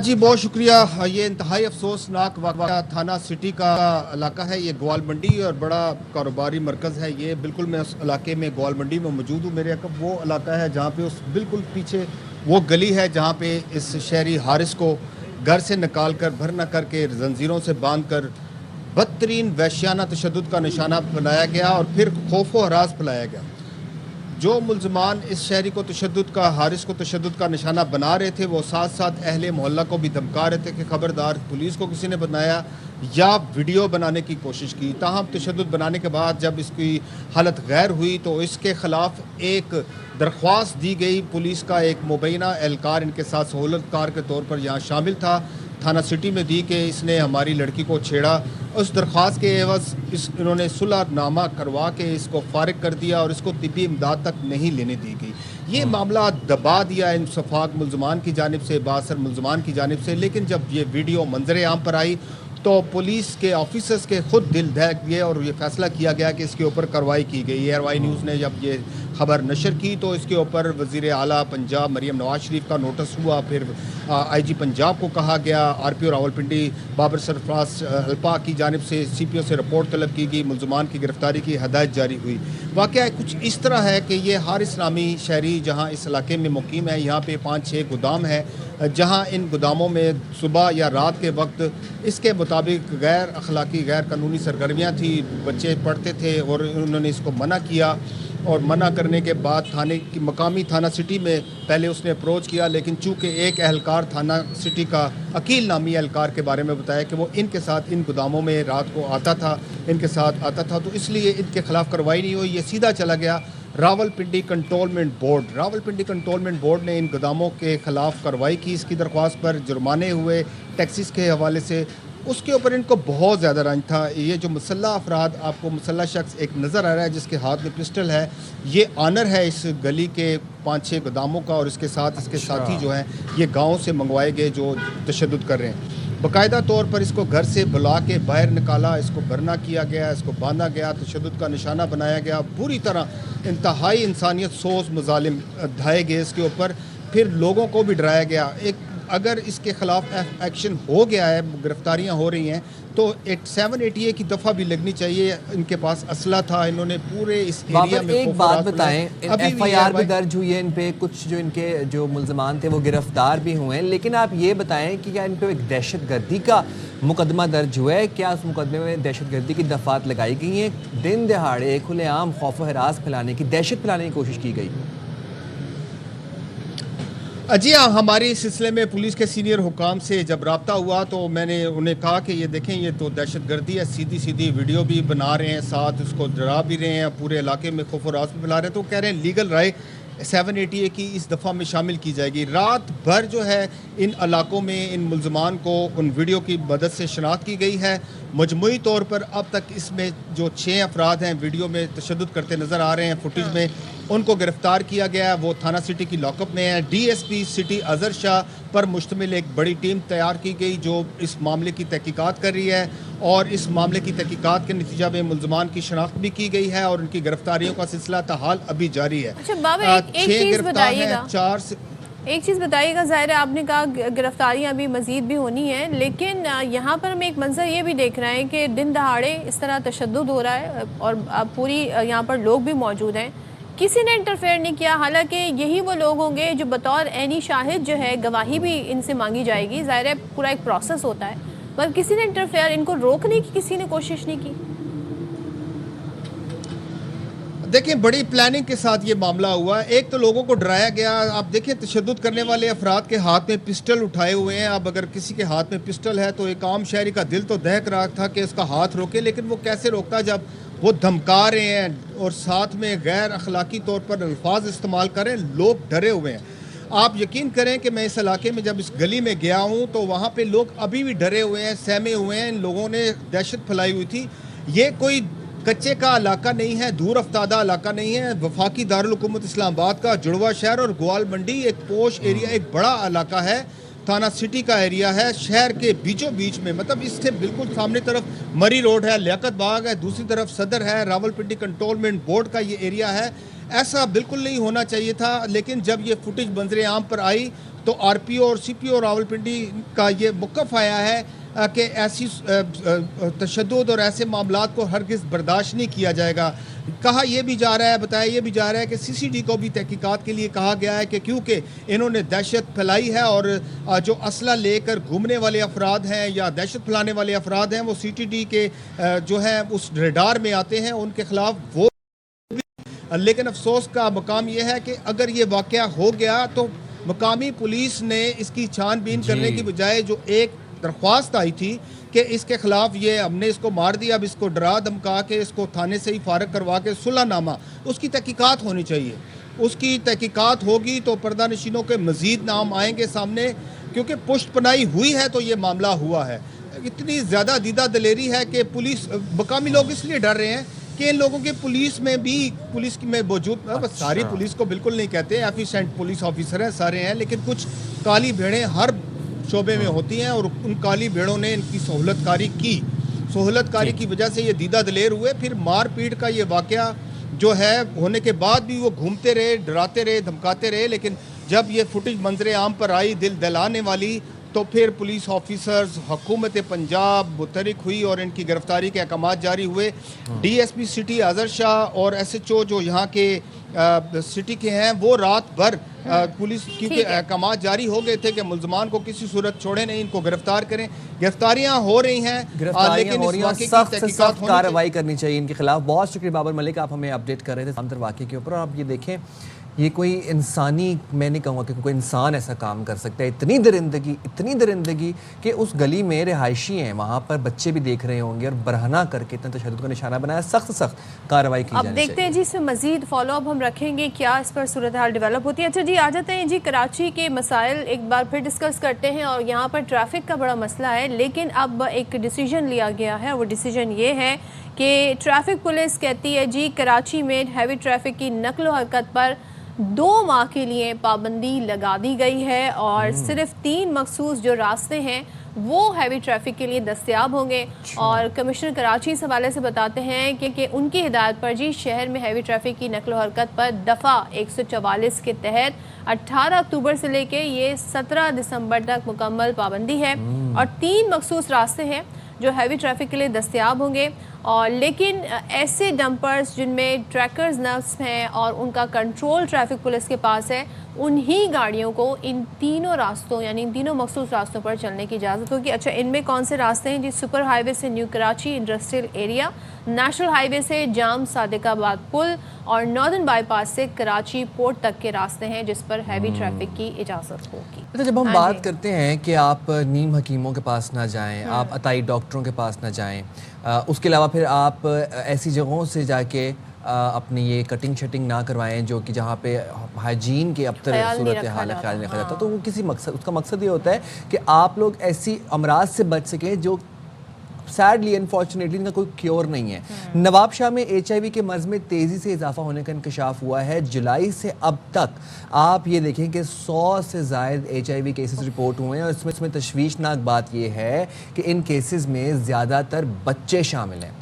जी बहुत शुक्रिया। ये इंतहाई अफसोसनाक वाक़या थाना सिटी का इलाका है, ये ग्वाल मंडी और बड़ा कारोबारी मरकज़ है ये। बिल्कुल मैं उस इलाके में ग्वाल मंडी में मौजूद हूँ। मेरे वो इलाका है जहाँ पे उस बिल्कुल पीछे वो गली है जहाँ पे इस शहरी हारिस को घर से निकाल कर भरना करके जंजीरों से बांध कर बदतरीन वहशियाना तशद्दुद का निशाना बनाया गया और फिर खौफ व हरास फैलाया गया। जो मुल्ज़मान इस शहरी को तशद्दुद का, हारिस को तशद्दुद का निशाना बना रहे थे, वो साथ साथ अहले मोहल्ला को भी धमका रहे थे कि खबरदार, पुलिस को किसी ने बनाया या वीडियो बनाने की कोशिश की। ताहम तशद्दुद बनाने के बाद जब इसकी हालत गैर हुई तो इसके ख़िलाफ़ एक दरख्वास्त दी गई। पुलिस का एक मुबैना एहलकार इनके साथ सहूलतकार के तौर पर यहाँ शामिल था, थाना सिटी में दी कि इसने हमारी लड़की को छेड़ा। उस दरख्वास्त के एवज़ इन्होंने सुलहनामा करवा के इसको फारिग कर दिया और इसको तिब्बी इमदाद तक नहीं लेने दी गई। ये मामला दबा दिया इन शफाक मुल्ज़मान की जानिब से, बासर मुल्ज़मान की जानिब से। लेकिन जब ये वीडियो मंजर आम पर आई तो पुलिस के ऑफिसर्स के खुद दिल दहक गए और ये फैसला किया गया कि इसके ऊपर कार्रवाई की गई। एयरवाई न्यूज़ ने जब ये खबर नशर की तो इसके ऊपर वज़ीर आला पंजाब मरीम नवाज शरीफ का नोटिस हुआ, फिर IG पंजाब को कहा गया, RPO रावलपिंडी बाबर सरफराज अल्पा की जानिब से CPO से रिपोर्ट तलब की गई, मुल्ज़मान की गिरफ्तारी की हदायत जारी हुई। वाक़या कुछ इस तरह है कि ये हारिस नामी शहरी जहाँ इस इलाके में मुकीम है, यहाँ पे 5-6 गोदाम है, जहाँ इन गोदामों में सुबह या रात के वक्त इसके मुताबिक गैर अखलाकी गैर कानूनी सरगर्मियाँ थी, बच्चे पढ़ते थे और उन्होंने इसको मना किया। और मना करने के बाद थाने की मकामी थाना सिटी में पहले उसने अप्रोच किया, लेकिन चूँकि एक एहलकार थाना सिटी का अकील नामी एहलकार के बारे में बताया कि वो इनके साथ इन गोदामों में रात को आता था, इनके साथ आता था, तो इसलिए इनके खिलाफ़ कार्रवाई नहीं हुई। ये सीधा चला गया Rawalpindi cantonment board. Rawalpindi cantonment board ने इन गोदामों के ख़िलाफ़ कार्रवाई की, इसकी दरख्वास्त पर जुर्माने हुए टैक्सीज के हवाले से। उसके ऊपर इनको बहुत ज़्यादा रंज था। ये जो मुसल्ला अफराद, आपको मुसल्ला शख्स एक नज़र आ रहा है जिसके हाथ में पिस्टल है, ये आनर है इस गली के 5-6 गोदामों का और इसके साथ इसके साथी जो हैं ये गाँव से मंगवाए गए जो तशद्दुद कर रहे हैं। बाकायदा तौर पर इसको घर से बुला के बाहर निकाला, इसको भरना किया गया, इसको बांधा गया, तशद्दुद का निशाना बनाया गया, बुरी तरह इंतहाई इंसानियत सोच मुजालिम ढाए गए इसके ऊपर, फिर लोगों को भी डराया गया। एक अगर इसके ख़िलाफ़ एक्शन हो गया है, गिरफ्तारियां हो रही हैं, तो 780A की दफ़ा भी लगनी चाहिए। इनके पास असला था, इन्होंने पूरे इस एरिया में एक बात बताएं, FIR भी दर्ज हुई है इन पे, कुछ जो इनके जो मुल्ज़मान थे वो गिरफ्तार भी हुए हैं, लेकिन आप ये बताएं कि क्या इन पे एक दहशतगर्दी का मुकदमा दर्ज हुआ है? क्या उस मुकदमे में दहशतगर्दी की दफ़ात लगाई गई हैं? दिन दहाड़े खुलेआम खौफ व हरास फैलाने की, दहशत फैलाने की कोशिश की गई? जी हाँ, हमारे इस सिलसिले में पुलिस के सीनियर हुकाम से जब रब्ता हुआ तो मैंने उन्हें कहा कि ये देखें, ये तो दहशतगर्दी है, सीधी सीधी वीडियो भी बना रहे हैं, साथ उसको डरा भी रहे हैं, पूरे इलाके में खौफ और रास भी फैला रहे हैं। तो कह रहे हैं लीगल राय 780A की इस दफ़ा में शामिल की जाएगी। रात भर जो है इन इलाकों में इन मुल्ज़मान को उन वीडियो की मदद से शनाख्त की गई है। मजमूई तौर पर अब तक इसमें जो 6 अफराद हैं वीडियो में तशद्दुद करते नज़र आ रहे हैं फुटेज में, उनको गिरफ़्तार किया गया है। वो थाना सिटी की लॉकअप में है। DSP सिटी अज़हर शाह पर मुश्तमिल एक बड़ी टीम तैयार की गई जो इस मामले की तहकीकात कर रही है और इस मामले की तहकीकात के नतीजा में मुल्ज़मान की शनाख्त भी की गई है और उनकी गिरफ्तारियों का सिलसिला ताहाल अभी जारी है। अच्छा बाबा, एक चीज़ बताइएगा, 4 से एक चीज़ बताइएगा, ज़ाहिर है आपने कहा गिरफ्तारियां अभी मज़ीद भी होनी है, लेकिन यहाँ पर हम एक मंजर ये भी देख रहे हैं कि दिन दहाड़े इस तरह तशद्दुद हो रहा है और पूरी यहाँ पर लोग भी मौजूद हैं, किसी ने इंटरफेयर नहीं किया। हालांकि यही वो लोग होंगे जो बतौर ऐनी शाहिद जो है गवाही भी इनसे मांगी जाएगी, ज़ाहिर है पूरा एक प्रोसेस होता है, पर किसी ने इंटरफेयर, इनको रोकने की किसी ने कोशिश नहीं की। देखिए, बड़ी प्लानिंग के साथ ये मामला हुआ। एक तो लोगों को डराया गया। आप देखिए, तशद्दुद करने वाले अफराद के हाथ में पिस्टल उठाए हुए हैं। अब अगर किसी के हाथ में पिस्टल है तो एक आम शहरी का दिल तो दहक रहा था कि इसका हाथ रोके, लेकिन वो कैसे रोकता जब वो धमका रहे हैं और साथ में गैर अखलाकी तौर पर अल्फाज इस्तेमाल करें, लोग डरे हुए हैं। आप यकीन करें कि मैं इस इलाके में जब इस गली में गया हूँ तो वहाँ पे लोग अभी भी डरे हुए हैं, सहमे हुए हैं। इन लोगों ने दहशत फैलाई हुई थी। ये कोई कच्चे का इलाका नहीं है, दूर अफ्तादा इलाका नहीं है। वफाकी दारुल हुकूमत इस्लामाबाद का जुड़वा शहर और ग्वाल मंडी एक पोश एरिया, एक बड़ा इलाका है, थाना सिटी का एरिया है, शहर के बीचों बीच में। मतलब इससे बिल्कुल सामने तरफ मरी रोड है, लियाकत बाग है, दूसरी तरफ सदर है, रावलपिंडी कंटोनमेंट बोर्ड का ये एरिया है। ऐसा बिल्कुल नहीं होना चाहिए था, लेकिन जब ये फुटेज मंजर आम पर आई तो RPO और CPO रावलपिंडी का ये मुकफ आया है कि ऐसी तशद्दुद और ऐसे मामलात को हरगिज़ बर्दाश्त नहीं किया जाएगा। कहा यह भी जा रहा है, बताया यह भी जा रहा है कि CCD को भी तहकीकात के लिए कहा गया है कि क्योंकि इन्होंने दहशत फैलाई है और जो असला लेकर घूमने वाले अफराद हैं या दहशत फैलाने वाले अफराद हैं वो CTD के जो है उस रडार में आते हैं, उनके खिलाफ वो। लेकिन अफसोस का मकाम यह है कि अगर ये वाक़या हो गया तो मकामी पुलिस ने इसकी छानबीन करने की बजाय जो एक दरख्वास्त आई थी कि इसके खिलाफ ये हमने इसको मार दिया, अब इसको डरा धमका के इसको थाने से ही फारग करवा के सुलहनामा, उसकी तहकीकात होनी चाहिए। उसकी तहकीकात होगी तो पर्दा नशीनों के मज़ीद नाम आएंगे सामने, क्योंकि पुष्ट पनाही हुई है तो ये मामला हुआ है। इतनी ज़्यादा दीदा दलेरी है कि पुलिस, मकामी लोग इसलिए डर रहे हैं कि इन लोगों के पुलिस में भी, पुलिस में मौजूद, सारी पुलिस को बिल्कुल नहीं कहते, एफिशिएंट पुलिस ऑफिसर हैं सारे हैं, लेकिन कुछ काली भेड़ें हर शोबे में होती हैं और उन काली भेड़ों ने इनकी सहूलतकारी की वजह से ये दीदा दलेर हुए। फिर मार पीट का ये वाक़या जो है होने के बाद भी वो घूमते रहे, डराते रहे, धमकाते रहे, लेकिन जब ये फुटेज मंजरे आम पर आई दिल दहलाने वाली, तो फिर पुलिस ऑफिसर्स, हुकूमत पंजाब मुतहरिक हुई और इनकी गिरफ्तारी के अहकाम जारी हुए। DSP सिटी अजहर शाह और SHO जो यहाँ के सिटी के हैं वो रात भर पुलिस, क्योंकि अहकाम जारी हो गए थे कि मुल्ज़मान को किसी सूरत छोड़े नहीं, इनको गिरफ्तार करें। गिरफ्तारियां हो रही हैं, लेकिन इस वाक़े की तहकीकात कार्रवाई करनी चाहिए इनके खिलाफ। बहुत शुक्रिया बाबर मलिक, आप हमें अपडेट कर रहे थे अंतर वाक़े के ऊपर। और आप ये देखें, ये कोई इंसानी, मैं नहीं कहूँगा कि कोई इंसान ऐसा काम कर सकता है। इतनी दरिंदगी कि उस गली में रिहायशी हैं, वहाँ पर बच्चे भी देख रहे होंगे और बरहना करके इतना तशद्दुद का निशाना बनाया। सख्त कार्रवाई की जानी चाहिए। अब देखते हैं जी, इसमें मजीद फॉलोअप हम रखेंगे, क्या इस पर सूरत हाल डेवलप होती है। अच्छा जी, आ जाते हैं जी कराची के मसाइल एक बार फिर डिस्कस करते हैं। और यहाँ पर ट्रैफिक का बड़ा मसला है, लेकिन अब एक डिसीजन लिया गया है। वो डिसीजन ये है कि ट्रैफिक पुलिस कहती है जी कराची में हैवी ट्रैफिक की नकलो हरकत पर 2 माह के लिए पाबंदी लगा दी गई है और सिर्फ 3 मखसूस जो रास्ते हैं वो हैवी ट्रैफिक के लिए दस्तयाब होंगे। और कमिश्नर कराची इस हवाले से बताते हैं कि उनकी हिदायत पर जी शहर में हैवी ट्रैफिक की नकलो हरकत पर दफ़ा 144 के तहत 18 अक्टूबर से लेके ये 17 दिसंबर तक मुकम्मल पाबंदी है। और 3 मखसूस रास्ते हैं जो हैवी ट्रैफिक के लिए दस्तयाब होंगे। और लेकिन ऐसे डंपर्स जिनमें ट्रैकर्स नस्ब हैं और उनका कंट्रोल ट्रैफिक पुलिस के पास है, उन्हीं गाड़ियों को इन तीनों रास्तों यानी इन तीनों मखसूस रास्तों पर चलने की इजाज़त होगी। अच्छा, इनमें कौन से रास्ते हैं जी? सुपर हाईवे से new Karachi industrial area, national highway से जाम सादिकाबाद पुल और नॉर्दर्न बाईपास से कराची पोर्ट तक के रास्ते हैं जिस पर हैवी ट्रैफिक की इजाज़त होगी। अच्छा, जब हम बात करते हैं कि आप नीम हकीमों के पास ना जाएं, आप अताई डॉक्टरों के पास ना जाएं, उसके अलावा फिर आप ऐसी जगहों से जाके अपनी ये कटिंग शटिंग ना करवाएं जो कि जहाँ पे हाइजीन के अब तक सूरत हाल ख्याल नहीं रखा जाता, तो वो किसी मकसद, उसका मकसद ये होता है कि आप लोग ऐसी अमराज से बच सकें जो सैडली अनफॉर्चुनेटली इनका कोई क्योर नहीं है। नवाबशाह में HIV के मर्ज में तेज़ी से इजाफा होने का इंकशाफ हुआ है। जुलाई से अब तक आप ये देखें कि 100 से ज़ायद HIV केसेस रिपोर्ट हुए हैं और इसमें तशवीशनाक बात यह है कि इन केसेस में ज़्यादातर बच्चे शामिल हैं।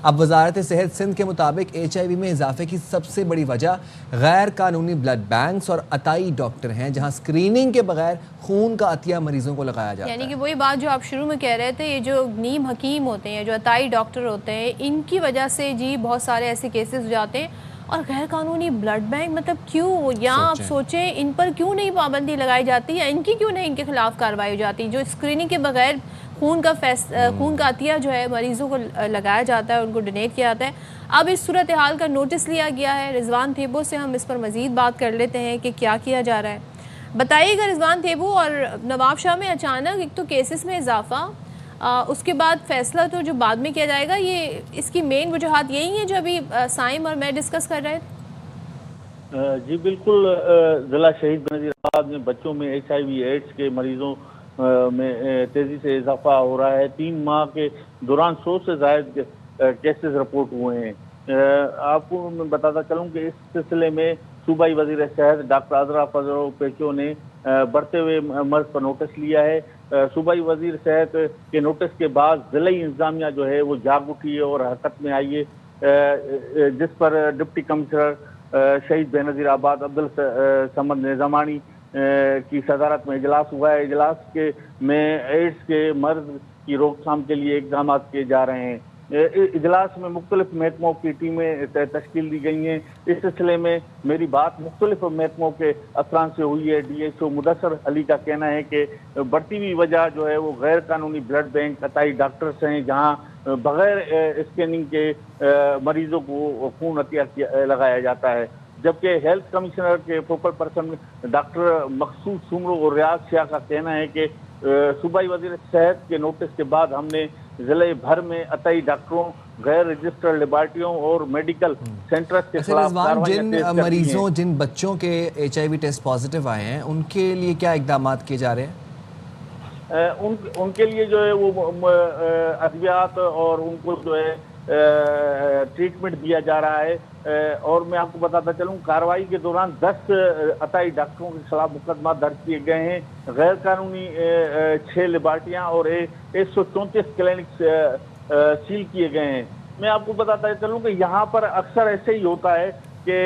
अब वजारत सेहत सिंध के मुताबिक HIV में इजाफे की सबसे बड़ी वजह गैर कानूनी ब्लड बैंक्स और अताई डॉक्टर हैं, जहां स्क्रीनिंग के बगैर खून का अतिया मरीजों को लगाया जाता है। यानी कि वही बात जो आप शुरू में कह रहे थे, ये जो नीम हकीम होते हैं, जो अताई डॉक्टर होते हैं, इनकी वजह से जी बहुत सारे ऐसे केसेस हो जाते हैं। और गैर कानूनी ब्लड बैंक मतलब क्यों, या आप सोचें इन पर क्यों नहीं पाबंदी लगाई जाती या इनकी क्यों नहीं इनके खिलाफ कार्रवाई हो जाती? जो स्क्रीनिंग के बगैर खून का अतिया जो है मरीजों को लगाया जाता है, उनको डोनेट किया जाता है। अब इस सूरत हाल का नोटिस लिया गया है। रिजवान थेबो से हम इस पर मज़ीद बात कर लेते हैं कि क्या किया जा रहा है। बताइएगा रिजवान थेबो। और नवाबशाह में अचानक एक तो केसेस में इजाफा, उसके बाद फैसला तो जो बाद में किया जाएगा, ये इसकी मेन वजूहात यही है जो अभी साइम और मैं डिस्कस कर रहे थे। जी बिल्कुल, ज़िला शहीद बेनज़ीर में बच्चों में HIV एड्स के मरीजों में तेज़ी से इजाफा हो रहा है। 3 माह के दौरान 100 से ज़ायद केसेस रिपोर्ट हुए हैं। आपको मैं बताता चलूँ कि इस सिलसिले में सूबाई वज़ीर सेहत डॉक्टर अज़रा फजल पेशो ने बढ़ते हुए मर्ज पर नोटिस लिया है। सूबाई वज़ीर सेहत के नोटिस के बाद ज़िले इंतज़ामिया जो है वो जाग उठी है और हरकत में आई है, जिस पर डिप्टी कमिश्नर शहीद बेनज़ीर आबाद अब्दुल समद निज़ामानी की सदारत में इजलास हुआ है। इजलास के में एड्स के मर्ज की रोकथाम के लिए इकदाम किए जा रहे हैं। इजलास में मुख्तलिफ महकमों की टीमें तश्कील दी गई हैं। इस सिलसिले में मेरी बात मुख्तलिफ महकमों के अफसरान से हुई है। DSO मुदस्सर अली का कहना है कि बढ़ती हुई वजह जो है वो गैर कानूनी ब्लड बैंक, कताई डॉक्टर्स हैं, जहाँ बगैर स्कैनिंग के मरीजों को खून अतिया लगाया जाता है। जबकि हेल्थ कमिश्नर के फोकल पर्सन डॉक्टर मकसूद सुमरो और रियाज शाह का कहना है कि सूबाई वज़ीर सेहत के नोटिस के बाद हमने जिले भर में अतई डॉक्टरों, गैर रजिस्टर्ड लेबॉर्टरियों और मेडिकल सेंटर्स के खिलाफ जिन मरीजों, जिन बच्चों के HIV टेस्ट पॉजिटिव आए हैं, उनके लिए क्या इकदाम किए जा रहे हैं? उनके लिए जो है वो अद्वियात और उनको जो है ट्रीटमेंट दिया जा रहा है। और मैं आपको बताता चलूं, कार्रवाई के दौरान 10 अताई डॉक्टरों के खिलाफ मुकदमा दर्ज किए गए हैं। गैर कानूनी 6 लेबॉर्टरियां और 134 क्लिनिक्स सील किए गए हैं। मैं आपको बताता चलूं कि यहाँ पर अक्सर ऐसे ही होता है कि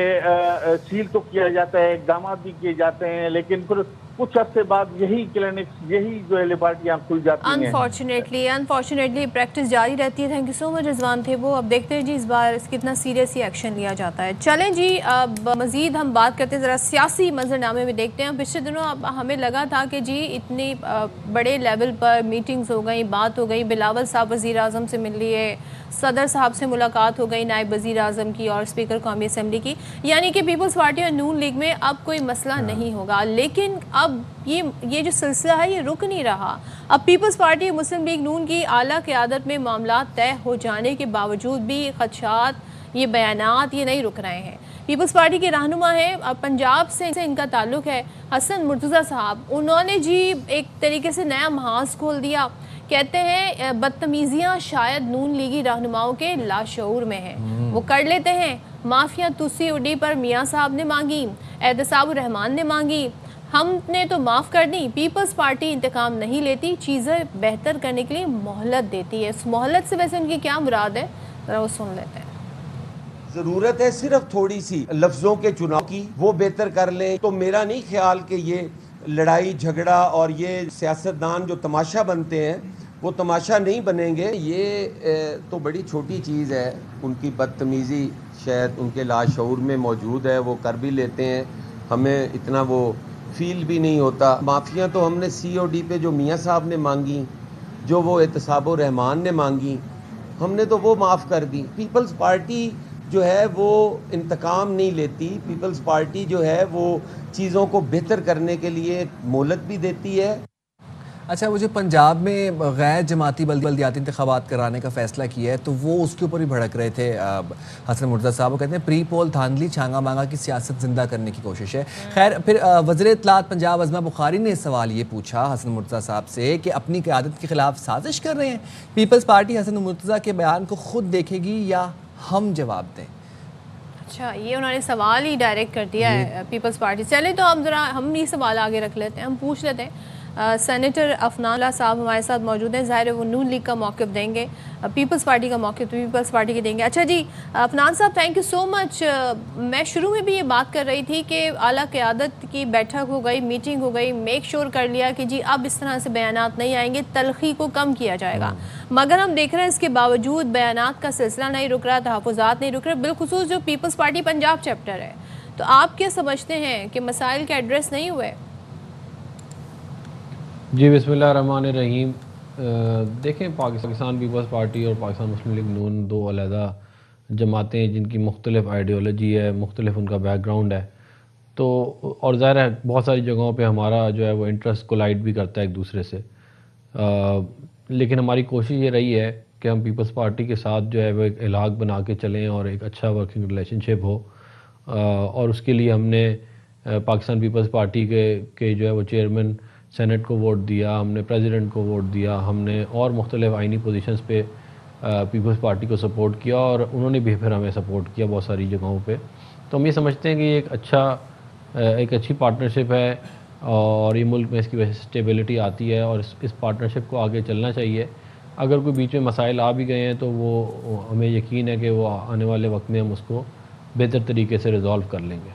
सील तो किया जाता है, इकदाम भी किए जाते हैं, लेकिन फिर कुछ अर्से बाद यही क्लिनिक्स, यही जो है लेबॉर्टरियां खुल जाती हैं। अनफॉर्चुनेटली प्रैक्टिस जारी रहती है। Thank you so much Rizwan थे वो। अब देखते हैं जी इस बार कितना सीरियस एक्शन लिया जाता है। चलें जी, अब मज़ीद हम बात करते हैं, ज़रा सियासी मंजरनामे में देखते हैं। पिछले दिनों अब हमें लगा था कि जी इतनी बड़े लेवल पर मीटिंग्स हो गई, बात हो गई, बिलावल साहब वज़ीर आज़म से मिल लिए, सदर साहब से मुलाकात हो गई, नायब वज़ीर आज़म की और स्पीकर कौमी असम्बली की, यानी कि पीपल्स पार्टी और नून लीग में अब कोई मसला नहीं होगा। लेकिन अब ये जो सिलसिला है ये रुक नहीं रहा। अब पीपल्स पार्टी, मुस्लिम लीग नून की आला क़यादत में मामला तय हो जाने के बावजूद भी ख़दशात, ये बयानात ये नहीं रुक रहे हैं। पीपल्स पार्टी के रहनुमा हैं, पंजाब से इनका ताल्लुक़ है, हसन मुर्तज़ा साहब, उन्होंने जी एक तरीके से नया महाज खोल दिया। कहते हैं बदतमीज़ियाँ शायद नून लीगी रहनुमाओं के लाशऊर में हैं, वो कर लेते हैं। माफिया तुसी उडी पर मियाँ साहब ने मांगी, एहतसाब रहमान ने मांगी, हमने तो माफ़ कर दी। पीपल्स पार्टी इंतकाम नहीं लेती, चीज़ें बेहतर करने के लिए मोहलत देती है। इस मोहलत से वैसे उनकी क्या मुराद है, ज़रा वो सुन लेते हैं। ज़रूरत है सिर्फ थोड़ी सी लफ्ज़ों के चुनाव की, वो बेहतर कर लें। तो मेरा नहीं ख्याल कि ये लड़ाई झगड़ा और ये सियासतदान जो तमाशा बनते हैं वो तमाशा नहीं बनेंगे। ये तो बड़ी छोटी चीज़ है, उनकी बदतमीज़ी शायद उनके लाशऊर में मौजूद है, वो कर भी लेते हैं, हमें इतना वो फील भी नहीं होता। माफ़ियाँ तो हमने COD पे जो मियाँ साहब ने मांगी, जो वो एहतसाब रहमान ने मांगी, हमने तो वो माफ़ कर दी। पीपल्स पार्टी जो है वो इंतकाम नहीं लेती। पीपल्स पार्टी जो है वो चीज़ों को बेहतर करने के लिए मोहलत भी देती है। अच्छा, वो जो पंजाब में गैर जमाती बल्दियाती इंतखाबात कराने का फ़ैसला किया है, तो वो उसके ऊपर भी भड़क रहे थे हसन मुर्तज़ा साहब। वो कहते हैं प्री पोल धांधली छांगा मांगा की सियासत ज़िंदा करने की कोशिश है। खैर, फिर वज़ीर इत्तलात पंजाब अज़मा बुखारी ने सवाल ये पूछा हसन मुर्तज़ा साहब से कि अपनी क़यादत के ख़िलाफ़ साजिश कर रहे हैं, पीपल्स पार्टी हसन मुर्तज़ा के बयान को ख़ुद देखेगी या हम जवाब दें? अच्छा, ये उन्होंने सवाल ही डायरेक्ट कर दिया है पीपल्स पार्टी। चले तो हम ये सवाल आगे रख लेते हैं, हम पूछ लेते हैं। सेनेटर अफनान साहब हमारे साथ मौजूद हैं, ज़ाहिर है वो नून लीग का मौक़िफ़ देंगे, पीपल्स पार्टी का मौक़िफ़ तो पीपल्स पार्टी के देंगे। अच्छा जी, अफनान साहब थैंक यू सो मच। मैं शुरू में भी ये बात कर रही थी कि आला क़यादत की बैठक हो गई, मीटिंग हो गई, मेक श्योर कर लिया कि जी अब इस तरह से बयानात नहीं आएंगे, तलखी को कम किया जाएगा। मगर हम देख रहे हैं इसके बावजूद बयानात का सिलसिला नहीं रुक रहा, तहफ़्फ़ुज़ात नहीं रुक रहे, बिलखुसूस जो पीपल्स पार्टी पंजाब चैप्टर है। तो आप क्या समझते हैं कि मसाइल के एड्रेस नहीं हुए? जी बिस्मिल्लाहिर्रहमानिर्रहीम। देखें, पाकिस्तान पीपल्स पार्टी और पाकिस्तान मुस्लिम लीग नून दो अलहदा जमातें हैं जिनकी मुख्तलिफ आइडियोलॉजी है, मुख्तलिफ उनका बैकग्राउंड है। तो और ज़ाहिर है बहुत सारी जगहों पे हमारा जो है वो इंटरेस्ट कोलाइड भी करता है एक दूसरे से, लेकिन हमारी कोशिश ये रही है कि हम पीपल्स पार्टी के साथ जो है वो एक इलाक़ बना के चलें और एक अच्छा वर्किंग रिलेशनशिप हो। और उसके लिए हमने पाकिस्तान पीपल्स पार्टी के जो है वो चेयरमैन सेनेट को वोट दिया, हमने प्रेसिडेंट को वोट दिया, हमने और मुख्तलिफ आइनी पोजीशंस पे पीपल्स पार्टी को सपोर्ट किया और उन्होंने भी फिर हमें सपोर्ट किया बहुत सारी जगहों पे। तो हम ये समझते हैं कि ये एक अच्छी पार्टनरशिप है और ये मुल्क में इसकी वजह से स्टेबिलिटी आती है और इस पार्टनरशिप को आगे चलना चाहिए। अगर कोई बीच में मसाइल आ भी गए हैं तो वो हमें यकीन है कि वो आने वाले वक्त में हम उसको बेहतर तरीके से रिज़ॉल्व कर लेंगे।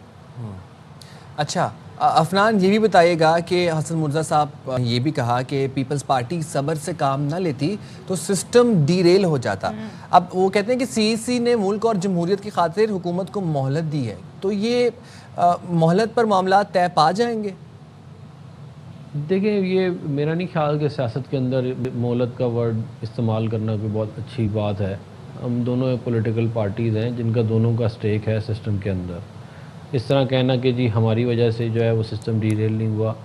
अच्छा, अफनान, ये भी बताइएगा कि हसन मुर्जा साहब ये भी कहा कि पीपल्स पार्टी सब्र से काम ना लेती तो सिस्टम डीरेल हो जाता। अब वो कहते हैं कि सीईसी ने मुल्क और जमहूरियत की खातिर हुकूमत को मोहलत दी है, तो ये मोहलत पर मामला तय पा जाएंगे? देखिए, ये मेरा नहीं ख्याल कि सियासत के अंदर मोहलत का वर्ड इस्तेमाल करना कोई बहुत अच्छी बात है। हम दोनों पॉलिटिकल पार्टीज़ हैं जिनका दोनों का स्टेक है सिस्टम के अंदर। इस तरह कहना कि जी हमारी वजह से जो है वो सिस्टम डीरेल नहीं हुआ,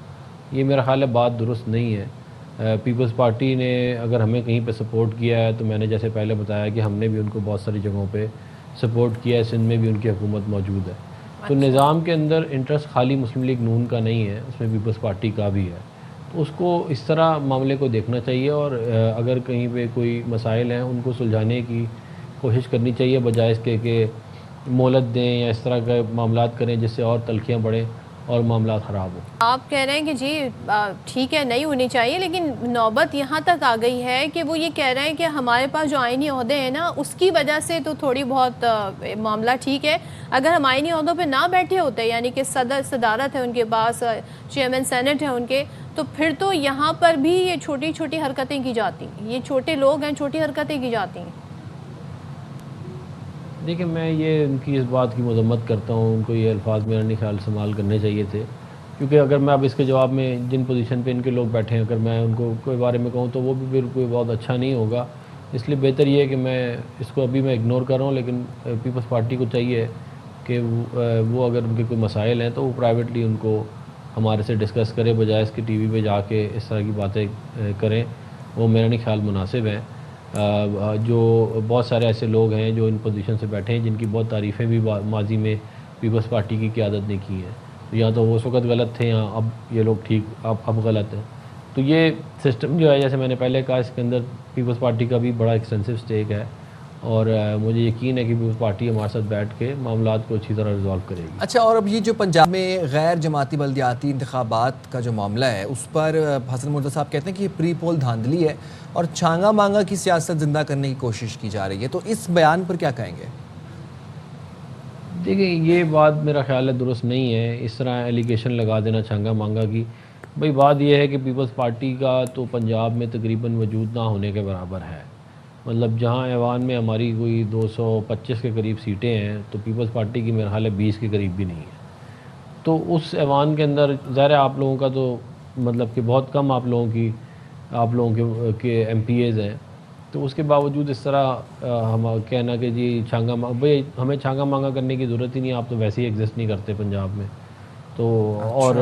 ये मेरा ख्याल है बात दुरुस्त नहीं है। पीपल्स पार्टी ने अगर हमें कहीं पे सपोर्ट किया है तो मैंने जैसे पहले बताया कि हमने भी उनको बहुत सारी जगहों पे सपोर्ट किया है, सिंध में भी उनकी हुकूमत मौजूद है। तो निज़ाम के अंदर इंटरेस्ट खाली मुस्लिम लीग नून का नहीं है, उसमें पीपल्स पार्टी का भी है। तो उसको इस तरह मामले को देखना चाहिए और अगर कहीं पे कोई मसाइल हैं उनको सुलझाने की कोशिश करनी चाहिए, बजाय इसके कि मोहलत दें या इस तरह के मामलात करें जिससे और तलखियाँ बढ़ें और मामला ख़राब हो। आप कह रहे हैं कि जी ठीक है नहीं होनी चाहिए, लेकिन नौबत यहाँ तक आ गई है कि वो ये कह रहे हैं कि हमारे पास जो आईनी ओहदे हैं ना उसकी वजह से तो थोड़ी बहुत मामला ठीक है। अगर हम आईनी ओहदों पे ना बैठे होते, यानी कि सदारत है उनके पास, चेयरमैन सेनेट है उनके, तो फिर तो यहाँ पर भी ये छोटी छोटी हरकतें की जाती, ये छोटे लोग हैं, छोटी हरकतें की जाती हैं। देखिए, मैं ये उनकी इस बात की मजम्मत करता हूँ, उनको ये अल्फाज मेरा नहीं ख्याल इस्तेमाल करने चाहिए थे, क्योंकि अगर मैं अब इसके जवाब में जिन पोजीशन पे इनके लोग बैठे हैं अगर मैं उनको कोई बारे में कहूँ तो वो भी फिर कोई बहुत अच्छा नहीं होगा। इसलिए बेहतर ये है कि मैं इसको अभी मैं इग्नोर कर रहा हूँ, लेकिन पीपल्स पार्टी को चाहिए कि वो अगर उनके कोई मसाइल हैं तो वो प्राइवेटली उनको हमारे से डिस्कस करें, बजाय इसके टीवी पे जाके इस तरह की बातें करें। वो मेरा नहीं ख्याल मुनासिब है। जो बहुत सारे ऐसे लोग हैं जो इन पोजीशन से बैठे हैं जिनकी बहुत तारीफ़ें भी माजी में पीपल्स पार्टी की क़यादत ने की हैं, तो या तो वो उस वक्त गलत थे या अब ये लोग ठीक अब गलत हैं। तो ये सिस्टम जो है, जैसे मैंने पहले कहा, इसके अंदर पीपल्स पार्टी का भी बड़ा एक्सटेंसिव स्टेक है और मुझे यकीन है कि पीपल्स पार्टी हमारे साथ बैठ के मामलात को अच्छी तरह रिजॉल्व करेगी। अच्छा, और अब ये जो पंजाब में गैर जमाती बल्दियाती इंतखाबात का जो मामला है उस पर हसन मुर्जा साहब कहते हैं कि ये प्री पोल धांधली है और छांगा मांगा की सियासत जिंदा करने की कोशिश की जा रही है, तो इस बयान पर क्या कहेंगे? देखिए, ये बात मेरा ख्याल है दुरुस्त नहीं है, इस तरह एलिगेशन लगा देना छांगा मांगा की। भाई बात यह है कि पीपल्स पार्टी का तो पंजाब में तकरीबन वजूद ना होने के बराबर है। मतलब जहां ऐवान में हमारी कोई 225 के करीब सीटें हैं तो पीपल्स पार्टी की मेरा ख्याल है 20 के करीब भी नहीं है। तो उस ऐवान के अंदर ज़ाहिर है आप लोगों का तो मतलब कि बहुत कम आप लोगों के MPAs हैं, तो उसके बावजूद इस तरह हम कहना कि जी भाई हमें छांगा मांगा करने की ज़रूरत ही नहीं, आप तो वैसे ही एग्जिस्ट नहीं करते पंजाब में। तो और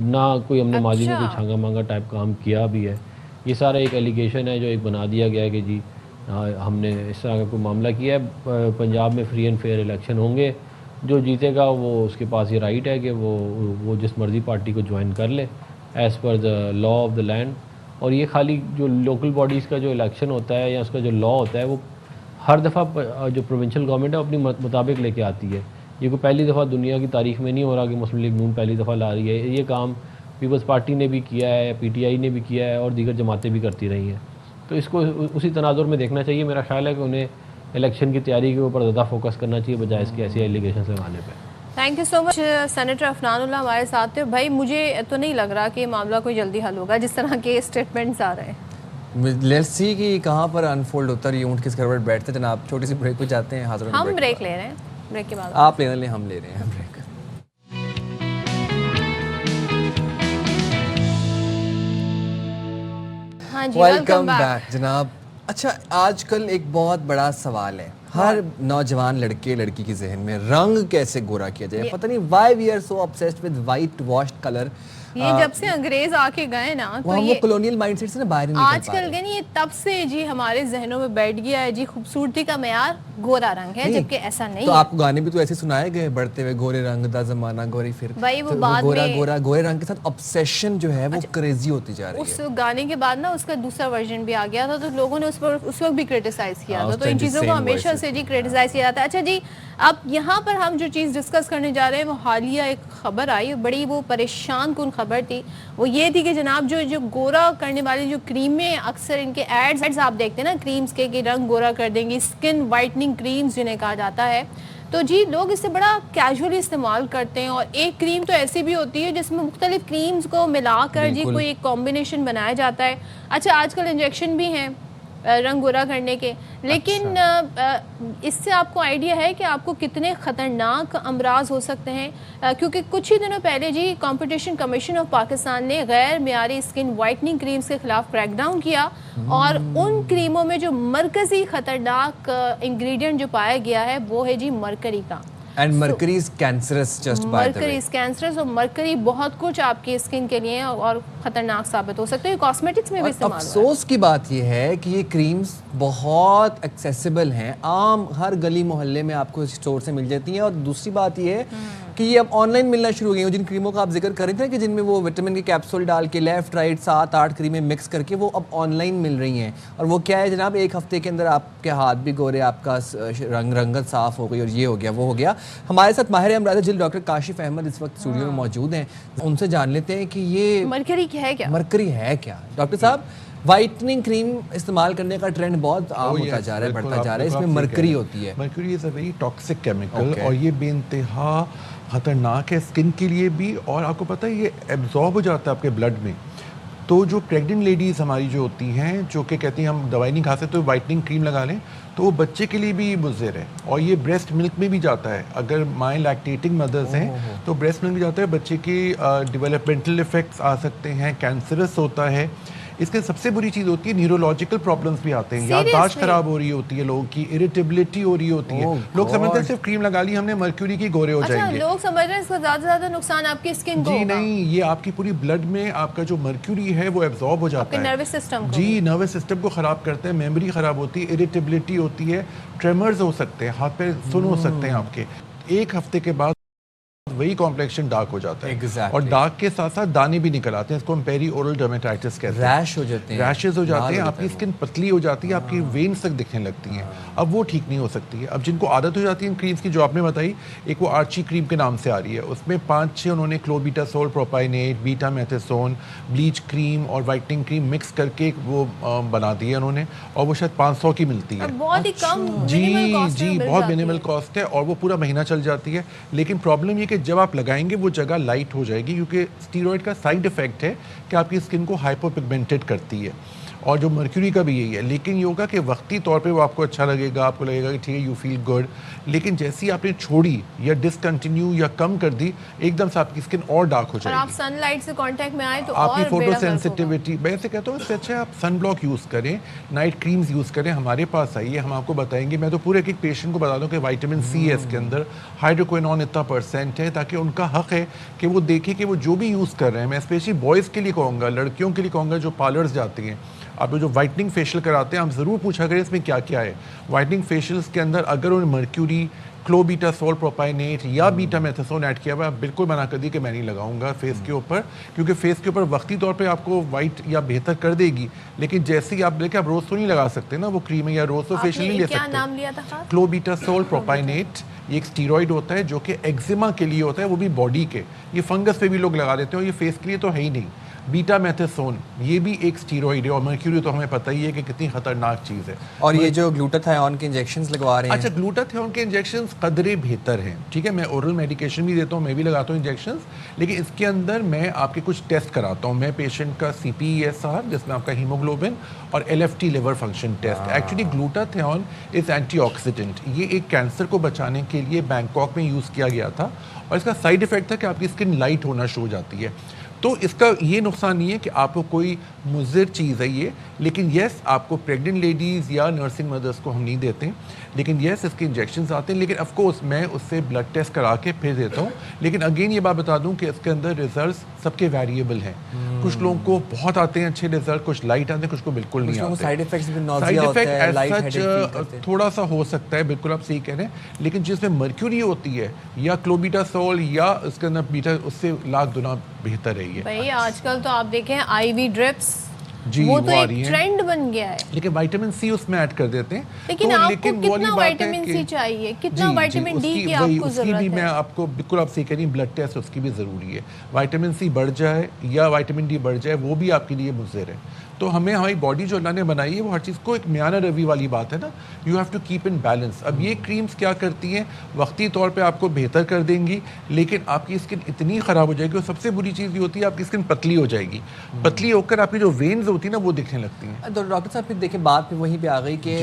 ना कोई हमने माजी में कोई छांगा मांगा टाइप काम किया भी है। ये सारा एक एलिगेशन है जो एक बना दिया गया है कि जी हमने इस तरह का कोई मामला किया है। पंजाब में फ्री एंड फेयर इलेक्शन होंगे, जो जीतेगा वो उसके पास ये राइट है कि वो जिस मर्ज़ी पार्टी को ज्वाइन कर ले as per the law of the land. और ये खाली जो लोकल बॉडीज़ का जो इलेक्शन होता है या उसका जो लॉ होता है वो हर दफ़ा जो प्रोविंशियल गवर्नमेंट है अपनी मुताबिक लेके आती है। ये कोई पहली दफ़ा दुनिया की तारीख में नहीं हो रहा कि मुस्लिम लीग नून पहली दफ़ा ला रही है। ये काम पीपल्स पार्टी ने भी किया है, PTI ने भी किया है और दीगर जमातें भी करती रही हैं। तो इसको उसी तनाजुर में देखना चाहिए। मेरा ख्याल है कि उन्हें इलेक्शन की तैयारी के ऊपर ज़्यादा फोकस करना चाहिए बजाय इसके ऐसे एलिगेशन लगाने पर। Thank you so much senator Afnanullah हमारे साथ थे। भाई मुझे तो नहीं लग रहा कि मामला कोई जल्दी हल होगा जिस तरह के स्टेटमेंट्स आ रहे हैं। लेट्स सी कि कहाँ पर अनफोल्ड होता है, ये ऊँट किस करवट बैठते हैं। जनाब छोटी सी ब्रेक पे जाते हैं। हाजिर हम ब्रेक ले रहे हैं, ब्रेक के बाद आप लेना लें, हम ले रहे हैं ब्रेक। हाँ जी, वेलकम बैक जनाब। अच्छा, आजकल एक बहुत बड़ा सवाल है हर नौजवान लड़के लड़की के जहन में, रंग कैसे गोरा किया जाए। पता नहीं why we are so obsessed with white washed colour. ये जब से अंग्रेज आके गए ना तो ये कॉलोनियल माइंडसेट से ना बाहर नहीं निकल पा आजकल के नहीं, ये तब से जी हमारे जहनों में बैठ गया है जी खूबसूरती का मेयार गोरा रंग है, जबकि ऐसा नहीं तो है। आपको गाने भी तो ऐसे सुनाए गए बढ़ते हुए, गोरे रंग दा जमाना गोरी फिर भाई वो तो बाद गोरा में गोरा गोरे रंग के साथ ऑब्सेशन जो है वो क्रेजी होती जा रही है। उस गाने के बाद ना उसका दूसरा वर्जन भी आ गया था, तो लोगों ने उस वक्त भी क्रिटिसाइज किया था। तो इन चीज़ों को हमेशा से जी क्रिटिसाइज किया जाता है। अच्छा जी, अब यहाँ पर हम जो चीज़ डिस्कस करने जा रहे हैं वो हालिया एक खबर आई, बड़ी वो परेशान कुन खबर थी। वो ये थी कि जनाब जो गोरा करने वाली जो क्रीमें अक्सर इनके एड्स आप देखते हैं ना क्रीम्स के कि रंग गोरा कर देंगी, स्किन वाइटनिंग वाइटनिंग क्रीम्स जिन्हें कहा जाता है, तो जी लोग इसे बड़ा कैजुअली इस्तेमाल करते हैं। और एक क्रीम तो ऐसी भी होती है जिसमें मुख्तलिफ क्रीम्स को मिलाकर जी कोई एक कॉम्बिनेशन बनाया जाता है। अच्छा, आजकल इंजेक्शन भी हैं रंग गोरा करने के, लेकिन इससे आपको आइडिया है कि आपको कितने ख़तरनाक अमराज हो सकते हैं? क्योंकि कुछ ही दिनों पहले जी कंपटीशन कमीशन ऑफ पाकिस्तान ने गैर मियारी स्किन वाइटनिंग क्रीम्स के खिलाफ क्रैकडाउन किया और उन क्रीमों में जो मरकज़ी ख़तरनाक इंग्रेडिएंट जो पाया गया है वो है जी मरकरी का। And mercury is cancerous, just by the way. Mercury is cancerous और मरकरी बहुत कुछ आपकी स्किन के लिए और ख़तरनाक साबित हो सकते हैं। कॉस्मेटिक्स में भी इस्तेमाल होता है। अफसोस की बात यह है कि ये क्रीम्स बहुत एक्सेसिबल हैं, आम हर गली मोहल्ले में आपको स्टोर से मिल जाती हैं। और दूसरी बात ये है कि ये अब ऑनलाइन मिलना शुरू हो गई हैं। जिन क्रीमों का आप जिक्र कर रहे थे कि जिनमें वो विटामिन के कैप्सूल डाल के लेफ्ट राइट 7-8 क्रीमें मिक्स करके वो अब ऑनलाइन मिल रही हैं। और वो क्या है जनाब, एक हफ्ते के अंदर आपके हाथ भी गोरे, आपका रंगत साफ हो गई और ये हो गया वो हो गया। हमारे साथ माहिर अमराज जिल डॉक्टर काशिफ अहमद इस वक्त स्टूडियो में मौजूद हैं, उनसे जान लेते हैं कि ये मरकरी क्या है। मरकरी है क्या? डॉक्टर साहब, वाइटनिंग क्रीम इस्तेमाल करने का ट्रेंड बहुत आम होता जा रहा है, बढ़ता जा रहा है, इसमें मरकरी होती है। Mercury is a very toxic chemical और ये बेइंतहा ख़तरनाक है स्किन के लिए भी। और आपको पता है ये एब्जॉर्ब हो जाता है आपके ब्लड में। तो जो प्रेग्नेंट लेडीज़ हमारी जो होती हैं, जो कि कहती हैं हम दवाई नहीं खा सकते तो वाइटनिंग क्रीम लगा लें, तो वो बच्चे के लिए भी मुज़िर है। और ये ब्रेस्ट मिल्क में भी जाता है। अगर माएँ लैक्टेटिंग मदर्स हैं तो ब्रेस्ट मिल्क में जाता है, बच्चे के डेवलपमेंटल इफ़ेक्ट्स आ सकते हैं, कैंसरस होता है। इसके सबसे बुरी चीज़ होती है न्यूरोलॉजिकल प्रॉब्लम्स भी आते हैं, याददाश्त खराब हो रही होती है लोगों की, इरिटेबिलिटी हो रही होती है। लोग समझते हैं सिर्फ क्रीम लगा ली हमने मर्क्यूरी की गोरे हो जाएंगे। लोग समझ रहे हैं इसका ज़्यादा से ज़्यादा नुकसान आपकी स्किन को जी नहीं, ये आपकी पूरी ब्लड में आपका जो मर्क्यूरी है वो एब्जॉर्ब हो जाता है, नर्वस सिस्टम को। जी नर्वस सिस्टम को ख़राब करता है, मेमोरी ख़राब होती है, इरिटेबिलिटी होती है, ट्रेमर्स हो सकते हैं, हाथ पैर सुन हो सकते हैं आपके। एक हफ्ते के बाद वही कॉम्प्लेक्शन डार्क हो जाता है। exactly. और डार्क के साथ साथ दाने भी निकल आते हैं, इसको हम पेरी ओरल डर्मेटाइटिस कहते हैं। रैश हो जाते हैं, रैशेज हो जाते हैं, आपकी स्किन पतली हो जाती है, आपकी वेन्स तक दिखने लगती हैं। अब वो ठीक नहीं हो सकती है। अब जिनको आदत हो जाती है इन क्रीम्स की, जो आपने बताई, एक वो आर्ची क्रीम के नाम से आ रही है, उसमें 5-6 उन्होंने क्लोबीटासोल, प्रोपाइनेट, बीटा मेथेसोन, ब्लीच क्रीम और वाइटनिंग क्रीम मिक्स करके वो बना दी है उन्होंने, और वो शायद 500 की मिलती है। बहुत ही कम, जी बहुत मिनिमल कॉस्ट है और वो पूरा महीना चल जाती है। लेकिन प्रॉब्लम ये कि जब आप लगाएंगे वो जगह लाइट हो जाएगी, क्योंकि स्टीरॉयड का साइड इफेक्ट है कि आपकी स्किन को हाइपोपिगमेंटेड करती है, और जो मर्क्यूरी का भी यही है। लेकिन ये होगा कि वक्ती तौर पे वो आपको अच्छा लगेगा, आपको लगेगा कि ठीक है यू फील गुड, लेकिन जैसे ही आपने छोड़ी या डिसकंटिन्यू या कम कर दी, एकदम से आपकी स्किन और डार्क हो जाएगी। और आप सनलाइट से कांटेक्ट में आए तो आपकी और फोटो सेंसिटिविटी, मैं ऐसे कहता हूँ इससे अच्छा आप सन ब्लॉक यूज़ करें, नाइट क्रीम्स यूज़ करें, हमारे पास आइए, हम आपको बताएंगे। मैं तो पूरे एक पेशेंट को बता दूँ कि विटामिन सी है इसके अंदर, हाइड्रोक्विनोन इतना % है, ताकि उनका हक है कि वो देखें कि वो जो भी यूज़ कर रहे हैं। मैं स्पेशली बॉयज़ के लिए कहूँगा, लड़कियों के लिए कहूँगा जो पार्लर्स जाती हैं, आप जो वाइटनिंग फेशियल कराते हैं, हम ज़रूर पूछा करें इसमें क्या क्या है। वाइटनिंग फेशियल्स के अंदर अगर उन्होंने मर्क्यूरी, क्लोबीटासोल, प्रोपाइनेट या बीटा मेथेसोन ऐड किया हुआ, बिल्कुल मना कर दी कि मैं नहीं लगाऊंगा फेस के ऊपर, क्योंकि फेस के ऊपर वक्ती तौर पे आपको वाइट या बेहतर कर देगी, लेकिन जैसे ही आप लेके आप रोज़ तो नहीं लगा सकते ना वो क्रीम, या रोज़ तो फेशियल नहीं ले सकते। क्या नाम लिया था? क्लोबीटासोल प्रोपाइनेट, ये एक स्टीरॉइड होता है जो कि एक्जिमा के लिए होता है, वो भी बॉडी के, ये फंगस पे भी लोग लगा देते हैं और ये फेस के लिए तो है ही नहीं। बीटा मेथेसोन ये भी एक स्टीरॉइड है, और मर्क्यूरी तो हमें पता ही है कि कितनी खतरनाक चीज़ है। और ये जो ग्लूटाथायोन के इंजेक्शंस लगवा रहे हैं, अच्छा ग्लूटाथायोन के इंजेक्शंस कदरे बेहतर हैं, ठीक है, मैं ओरल मेडिकेशन भी देता हूँ, मैं भी लगाता हूँ इंजेक्शंस, लेकिन इसके अंदर मैं आपके कुछ टेस्ट कराता हूँ। मैं पेशेंट का CPESR, जिसमें आपका हीमोग्लोबिन, और LFT liver function test. Actually glutathione is antioxidant, ये एक कैंसर को बचाने के लिए बैंकॉक में यूज़ किया गया था, और इसका साइड इफेक्ट था कि आपकी स्किन लाइट होना शुरू हो जाती है। तो इसका ये नुकसान नहीं है कि आपको कोई मुज़िर चीज़ है ये, लेकिन येस आपको प्रेग्नेंट लेडीज़ या नर्सिंग मदर्स को हम नहीं देते, लेकिन येस इसके इंजेक्शंस आते हैं, लेकिन ऑफ कोर्स मैं उससे ब्लड टेस्ट करा के फिर देता हूँ। लेकिन अगेन ये बात बता दूँ कि इसके अंदर रिजल्ट सबके वेरिएबल हैं, कुछ लोगों को बहुत आते हैं अच्छे रिजल्ट, कुछ लाइट आते हैं, कुछ को बिल्कुल नहीं आते। साइड इफेक्ट थोड़ा सा हो सकता है, बिल्कुल आप सही कह रहे हैं, लेकिन जिसमें मर्क्यूरी होती है या क्लोबीटासोल या उसके अंदर बीटा, उससे लाख गुना बेहतर है ये। भाई आजकल तो आप देखें IV ड्रिप्स, जी वो तो एक ट्रेंड बन गया है, लेकिन विटामिन सी उसमें ऐड कर देते हैं। लेकिन तो आपको कितना विटामिन सी चाहिए, कितना विटामिन डी की आपको जरूरत है? मैं आपको बिल्कुल आप सही कह रही हैं, ब्लड टेस्ट उसकी भी ज़रूरी है। विटामिन सी बढ़ जाए या विटामिन डी बढ़ जाए वो भी आपके लिए मुज़िर है। तो हमें हमारी बॉडी जो अल्लाह ने बनाई है वो हर चीज़ को एक म्याना रवि वाली बात है ना, you have to keep in balance. अब ये क्रीम्स क्या करती हैं, वक्ती तौर पे आपको बेहतर कर देंगी, लेकिन आपकी स्किन इतनी ख़राब हो जाएगी। और सबसे बुरी चीज़ ये होती है आपकी स्किन पतली हो जाएगी, पतली होकर आपकी जो वेन्स होती है ना वो दिखने लगती हैं। तो डॉक्टर साहब फिर देखिए बात पे वहीं पे आ गई कि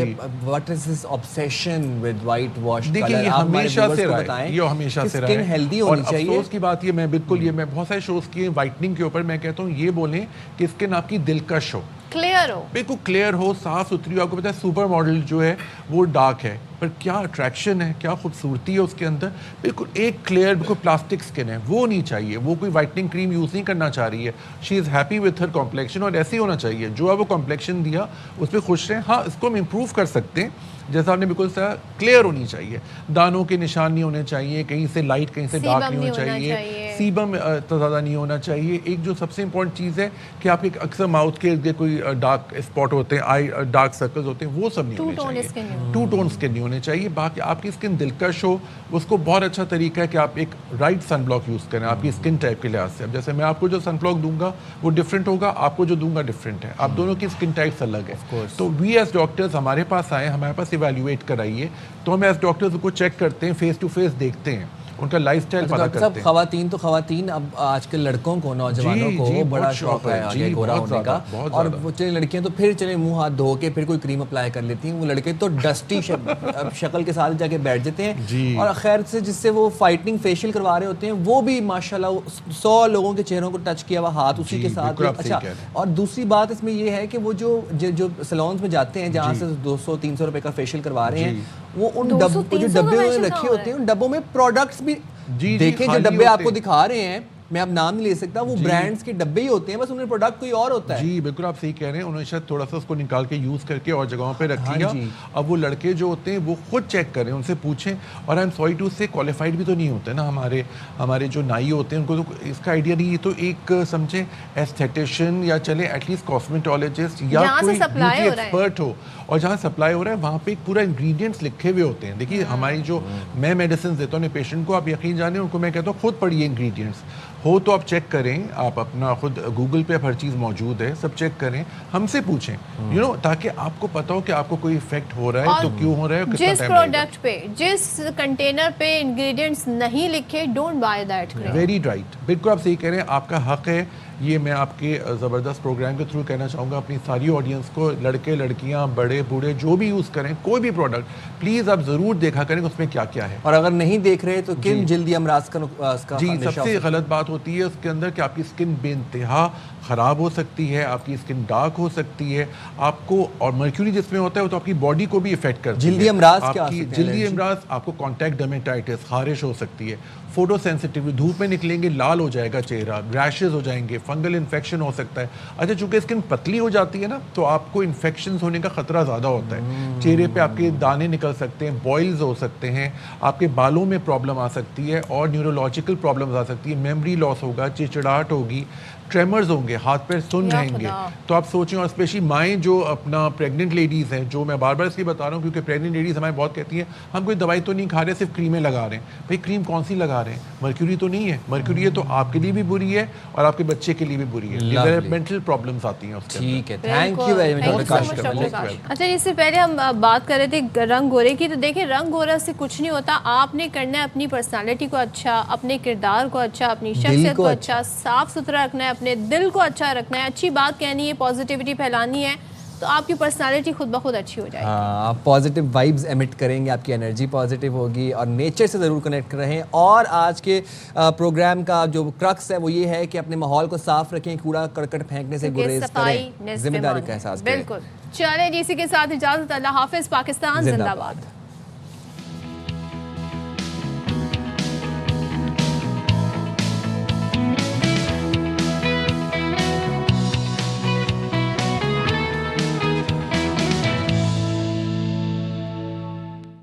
what is this obsession with white wash. देखिए ये हमेशा से रहा है, ये हमेशा से रहा है। हेल्दी होनी चाहिए। अफसोस की बात ये मैं बिल्कुल ये मैं बहुत सारे शोज किए वाइटनिंग के ऊपर, मैं कहता हूँ ये बोलें कि स्किन आपकी दिलकश हो, क्लियर हो, बिल्कुल क्लियर हो, साफ सुथरी हो। आपको पता है सुपर मॉडल जो है वो डार्क है, पर क्या अट्रैक्शन है, क्या खूबसूरती है उसके अंदर। बिल्कुल एक क्लियर बिल्कुल प्लास्टिक स्किन है, वो नहीं चाहिए। वो कोई वाइटनिंग क्रीम यूज़ नहीं करना चाह रही है, she is happy with her complexion. और ऐसे ही होना चाहिए, जो है वो कॉम्प्लेक्शन दिया उस पर खुश रहें। हाँ, इसको हम इम्प्रूव कर सकते हैं, जैसा आपने बिल्कुल सा क्लियर होनी चाहिए, दानों के निशान नहीं होने चाहिए, कहीं से लाइट कहीं से डार्क नहीं होना चाहिए, सीबम तो ज़्यादा नहीं होना चाहिए। एक जो सबसे इंपॉर्टेंट चीज़ है कि आपके अक्सर माउथ के इर्द कोई डार्क स्पॉट होते हैं, आई डार्क सर्कल्स होते हैं, वो सब नहीं होने चाहिए, टू टोन स्किन नहीं होने चाहिए। बाकी आपकी स्किन दिलकश हो, उसको बहुत अच्छा तरीका है कि आप एक राइट सन ब्लॉक यूज़ करें आपकी स्किन टाइप के लिहाज से। अब जैसे मैं आपको जो सन ब्लॉक दूंगा वो डिफरेंट होगा, आपको जो दूंगा डिफरेंट है, आप दोनों की स्किन टाइप्स अलग है। तो वी एज डॉक्टर्स हमारे पास आए, हमारे पास इवेल्युएट कराइए, तो हम एज डॉक्टर्स को चेक करते हैं, फेस टू फेस देखते हैं, उनका लाइफस्टाइल पता करते हैं। खवातीन तो खवातीन, अब आजकल लड़कों को, नौजवानों को बड़ा शौक है आगे गोरा होने का, और वो चले लड़कियां तो फिर चले मुंह हाथ धो के फिर कोई क्रीम अप्लाई कर लेती हैं, वो लड़के तो डस्टी शक्ल के साथ जाके बैठ जाते हैं। और खैर से जिससे वो फाइटिंग फेशियल करवा रहे होते हैं वो भी माशाल्लाह 100 लोगों के चेहरों को टच किया हुआ हाथ उसी के साथ। अच्छा, और दूसरी बात इसमें ये है कि वो जो सैलून्स में जाते हैं जहाँ से 200-300 रुपए का फेशियल करवा रहे हैं, वो उन जो डब्बे में रखे होते हैं उन डब्बों में प्रोडक्ट्स भी देखें, जो डब्बे आपको दिखा रहे हैं, मैं अब नाम नहीं ले सकता, वो ब्रांड्स के डब्बे ही होते हैं, बस उनमें प्रोडक्ट कोई और होता है। जी बिल्कुल आप सही कह रहे हैं, उन्होंने शायद थोड़ा सा उसको निकाल के यूज़ करके और जगहों पे रख लिया। अब वो लड़के जो होते हैं वो खुद चेक करें, उनसे पूछें। और आई एम सॉरी टू से क्वालिफाइड भी तो नहीं होते ना हमारे जो नाई होते हैं, उनको तो इसका आइडिया नहीं। तो एक समझे एस्थेटिशियन या चले एटलीस्ट कॉस्मेटोलॉजिस्ट या कोई ब्यूटी एक्सपर्ट हो, और जहाँ सप्लाई हो रहा है वहाँ पे एक पूरा इंग्रेडिएंट्स लिखे हुए होते हैं। देखिए हमारी जो मैं मेडिसिन देता हूँ पेशेंट को, आप यकीन जाने उनको मैं कहता हूँ खुद पढ़िए इंग्रेडिएंट्स, हो तो आप चेक करें, आप अपना खुद गूगल पे हर चीज़ मौजूद है, सब चेक करें, हमसे पूछें, यू नो, ताकि आपको पता हो कि आपको कोई इफेक्ट हो रहा है तो क्यों हो रहा है, जिस प्रोडक्ट पे, जिस कंटेनर पे इंग्रेडिएंट्स नहीं लिखे, don't by that. Very right, बिल्कुल आप सही कह रहे हैं, आपका हक है। ये मैं आपके ज़बरदस्त प्रोग्राम के थ्रू कहना चाहूँगा अपनी सारी ऑडियंस को, लड़के लड़कियाँ बड़े बूढ़े जो भी यूज़ करें कोई भी प्रोडक्ट, प्लीज़ आप ज़रूर देखा करें उसमें क्या क्या है। और अगर नहीं देख रहे तो किन जल्दी अमराज का जी सबसे गलत बात होती है उसके अंदर कि आपकी स्किन बेइंतहा ख़राब हो सकती है, आपकी स्किन डार्क हो सकती है आपको, और मर्क्यूरी जिसमें होता है वो तो आपकी बॉडी को भी इफेक्ट करती है। जल्दी अमराज क्या आपकी जल्दी अमराज, आपको कॉन्टैक्ट डर्मेटाइटिस, खारिश हो सकती है, फोटो सेंसिटिविटी, धूप में निकलेंगे लाल हो जाएगा चेहरा, रैशेज हो जाएंगे, फंगल इन्फेक्शन हो सकता है। अच्छा चूंकि स्किन पतली हो जाती है ना तो आपको इन्फेक्शन होने का खतरा ज़्यादा होता है, चेहरे पे आपके दाने निकल सकते हैं, बॉयल्स हो सकते हैं, आपके बालों में प्रॉब्लम आ सकती है, और न्यूरोलॉजिकल प्रॉब्लम्स आ सकती है, मेमोरी लॉस होगा, चिड़चिड़ाहट होगी, ट्रेमर्स होंगे, हाथ पैर सुन रहेंगे। तो आप सोचें, और स्पेशली माएँ जो अपना प्रेग्नेंट लेडीज़ हैं, जो मैं बार बार इसलिए बता रहा हूँ क्योंकि प्रेग्नेंट लेडीज़ हमें बहुत कहती हैं हम कोई दवाई तो नहीं खा रहे, सिर्फ क्रीमें लगा रहे हैं। भाई क्रीम कौन सी लगा रहे हैं, मर्क्यूरी तो नहीं है, मर्क्यूरी है तो आपके लिए भी बुरी है और आपके बच्चे के लिए भी बुरी है, डेवलपमेंटल प्रॉब्लम्स आती हैं उसके। ठीक है, थैंक यू वेरी मच। अच्छा, इससे पहले हम बात कर रहे थे रंग गोरे की, तो देखिए रंग गोरा से कुछ नहीं होता, आपने करना है अपनी पर्सनालिटी को अच्छा, अपने किरदार को अच्छा, अपनी शख्सियत को अच्छा, साफ सुथरा रखना है, अपने दिल को अच्छा रखना है, अच्छी बात कहनी है, पॉजिटिविटी फैलानी है, तो आपकी पर्सनालिटी खुद ब खुद अच्छी हो जाएगी। आप पॉजिटिव वाइब्स एमिट करेंगे, आपकी एनर्जी पॉजिटिव होगी, और नेचर से ज़रूर कनेक्ट रहें। और आज के प्रोग्राम का जो क्रक्स है वो ये है कि अपने माहौल को साफ रखें, कूड़ा करकट फेंकने से गुरेज करें, जिम्मेदारी का एहसास करें। बिल्कुल। चलें, इसी के साथ इजाज़त, अल्लाह हाफिज़, पाकिस्तान जिंदाबाद।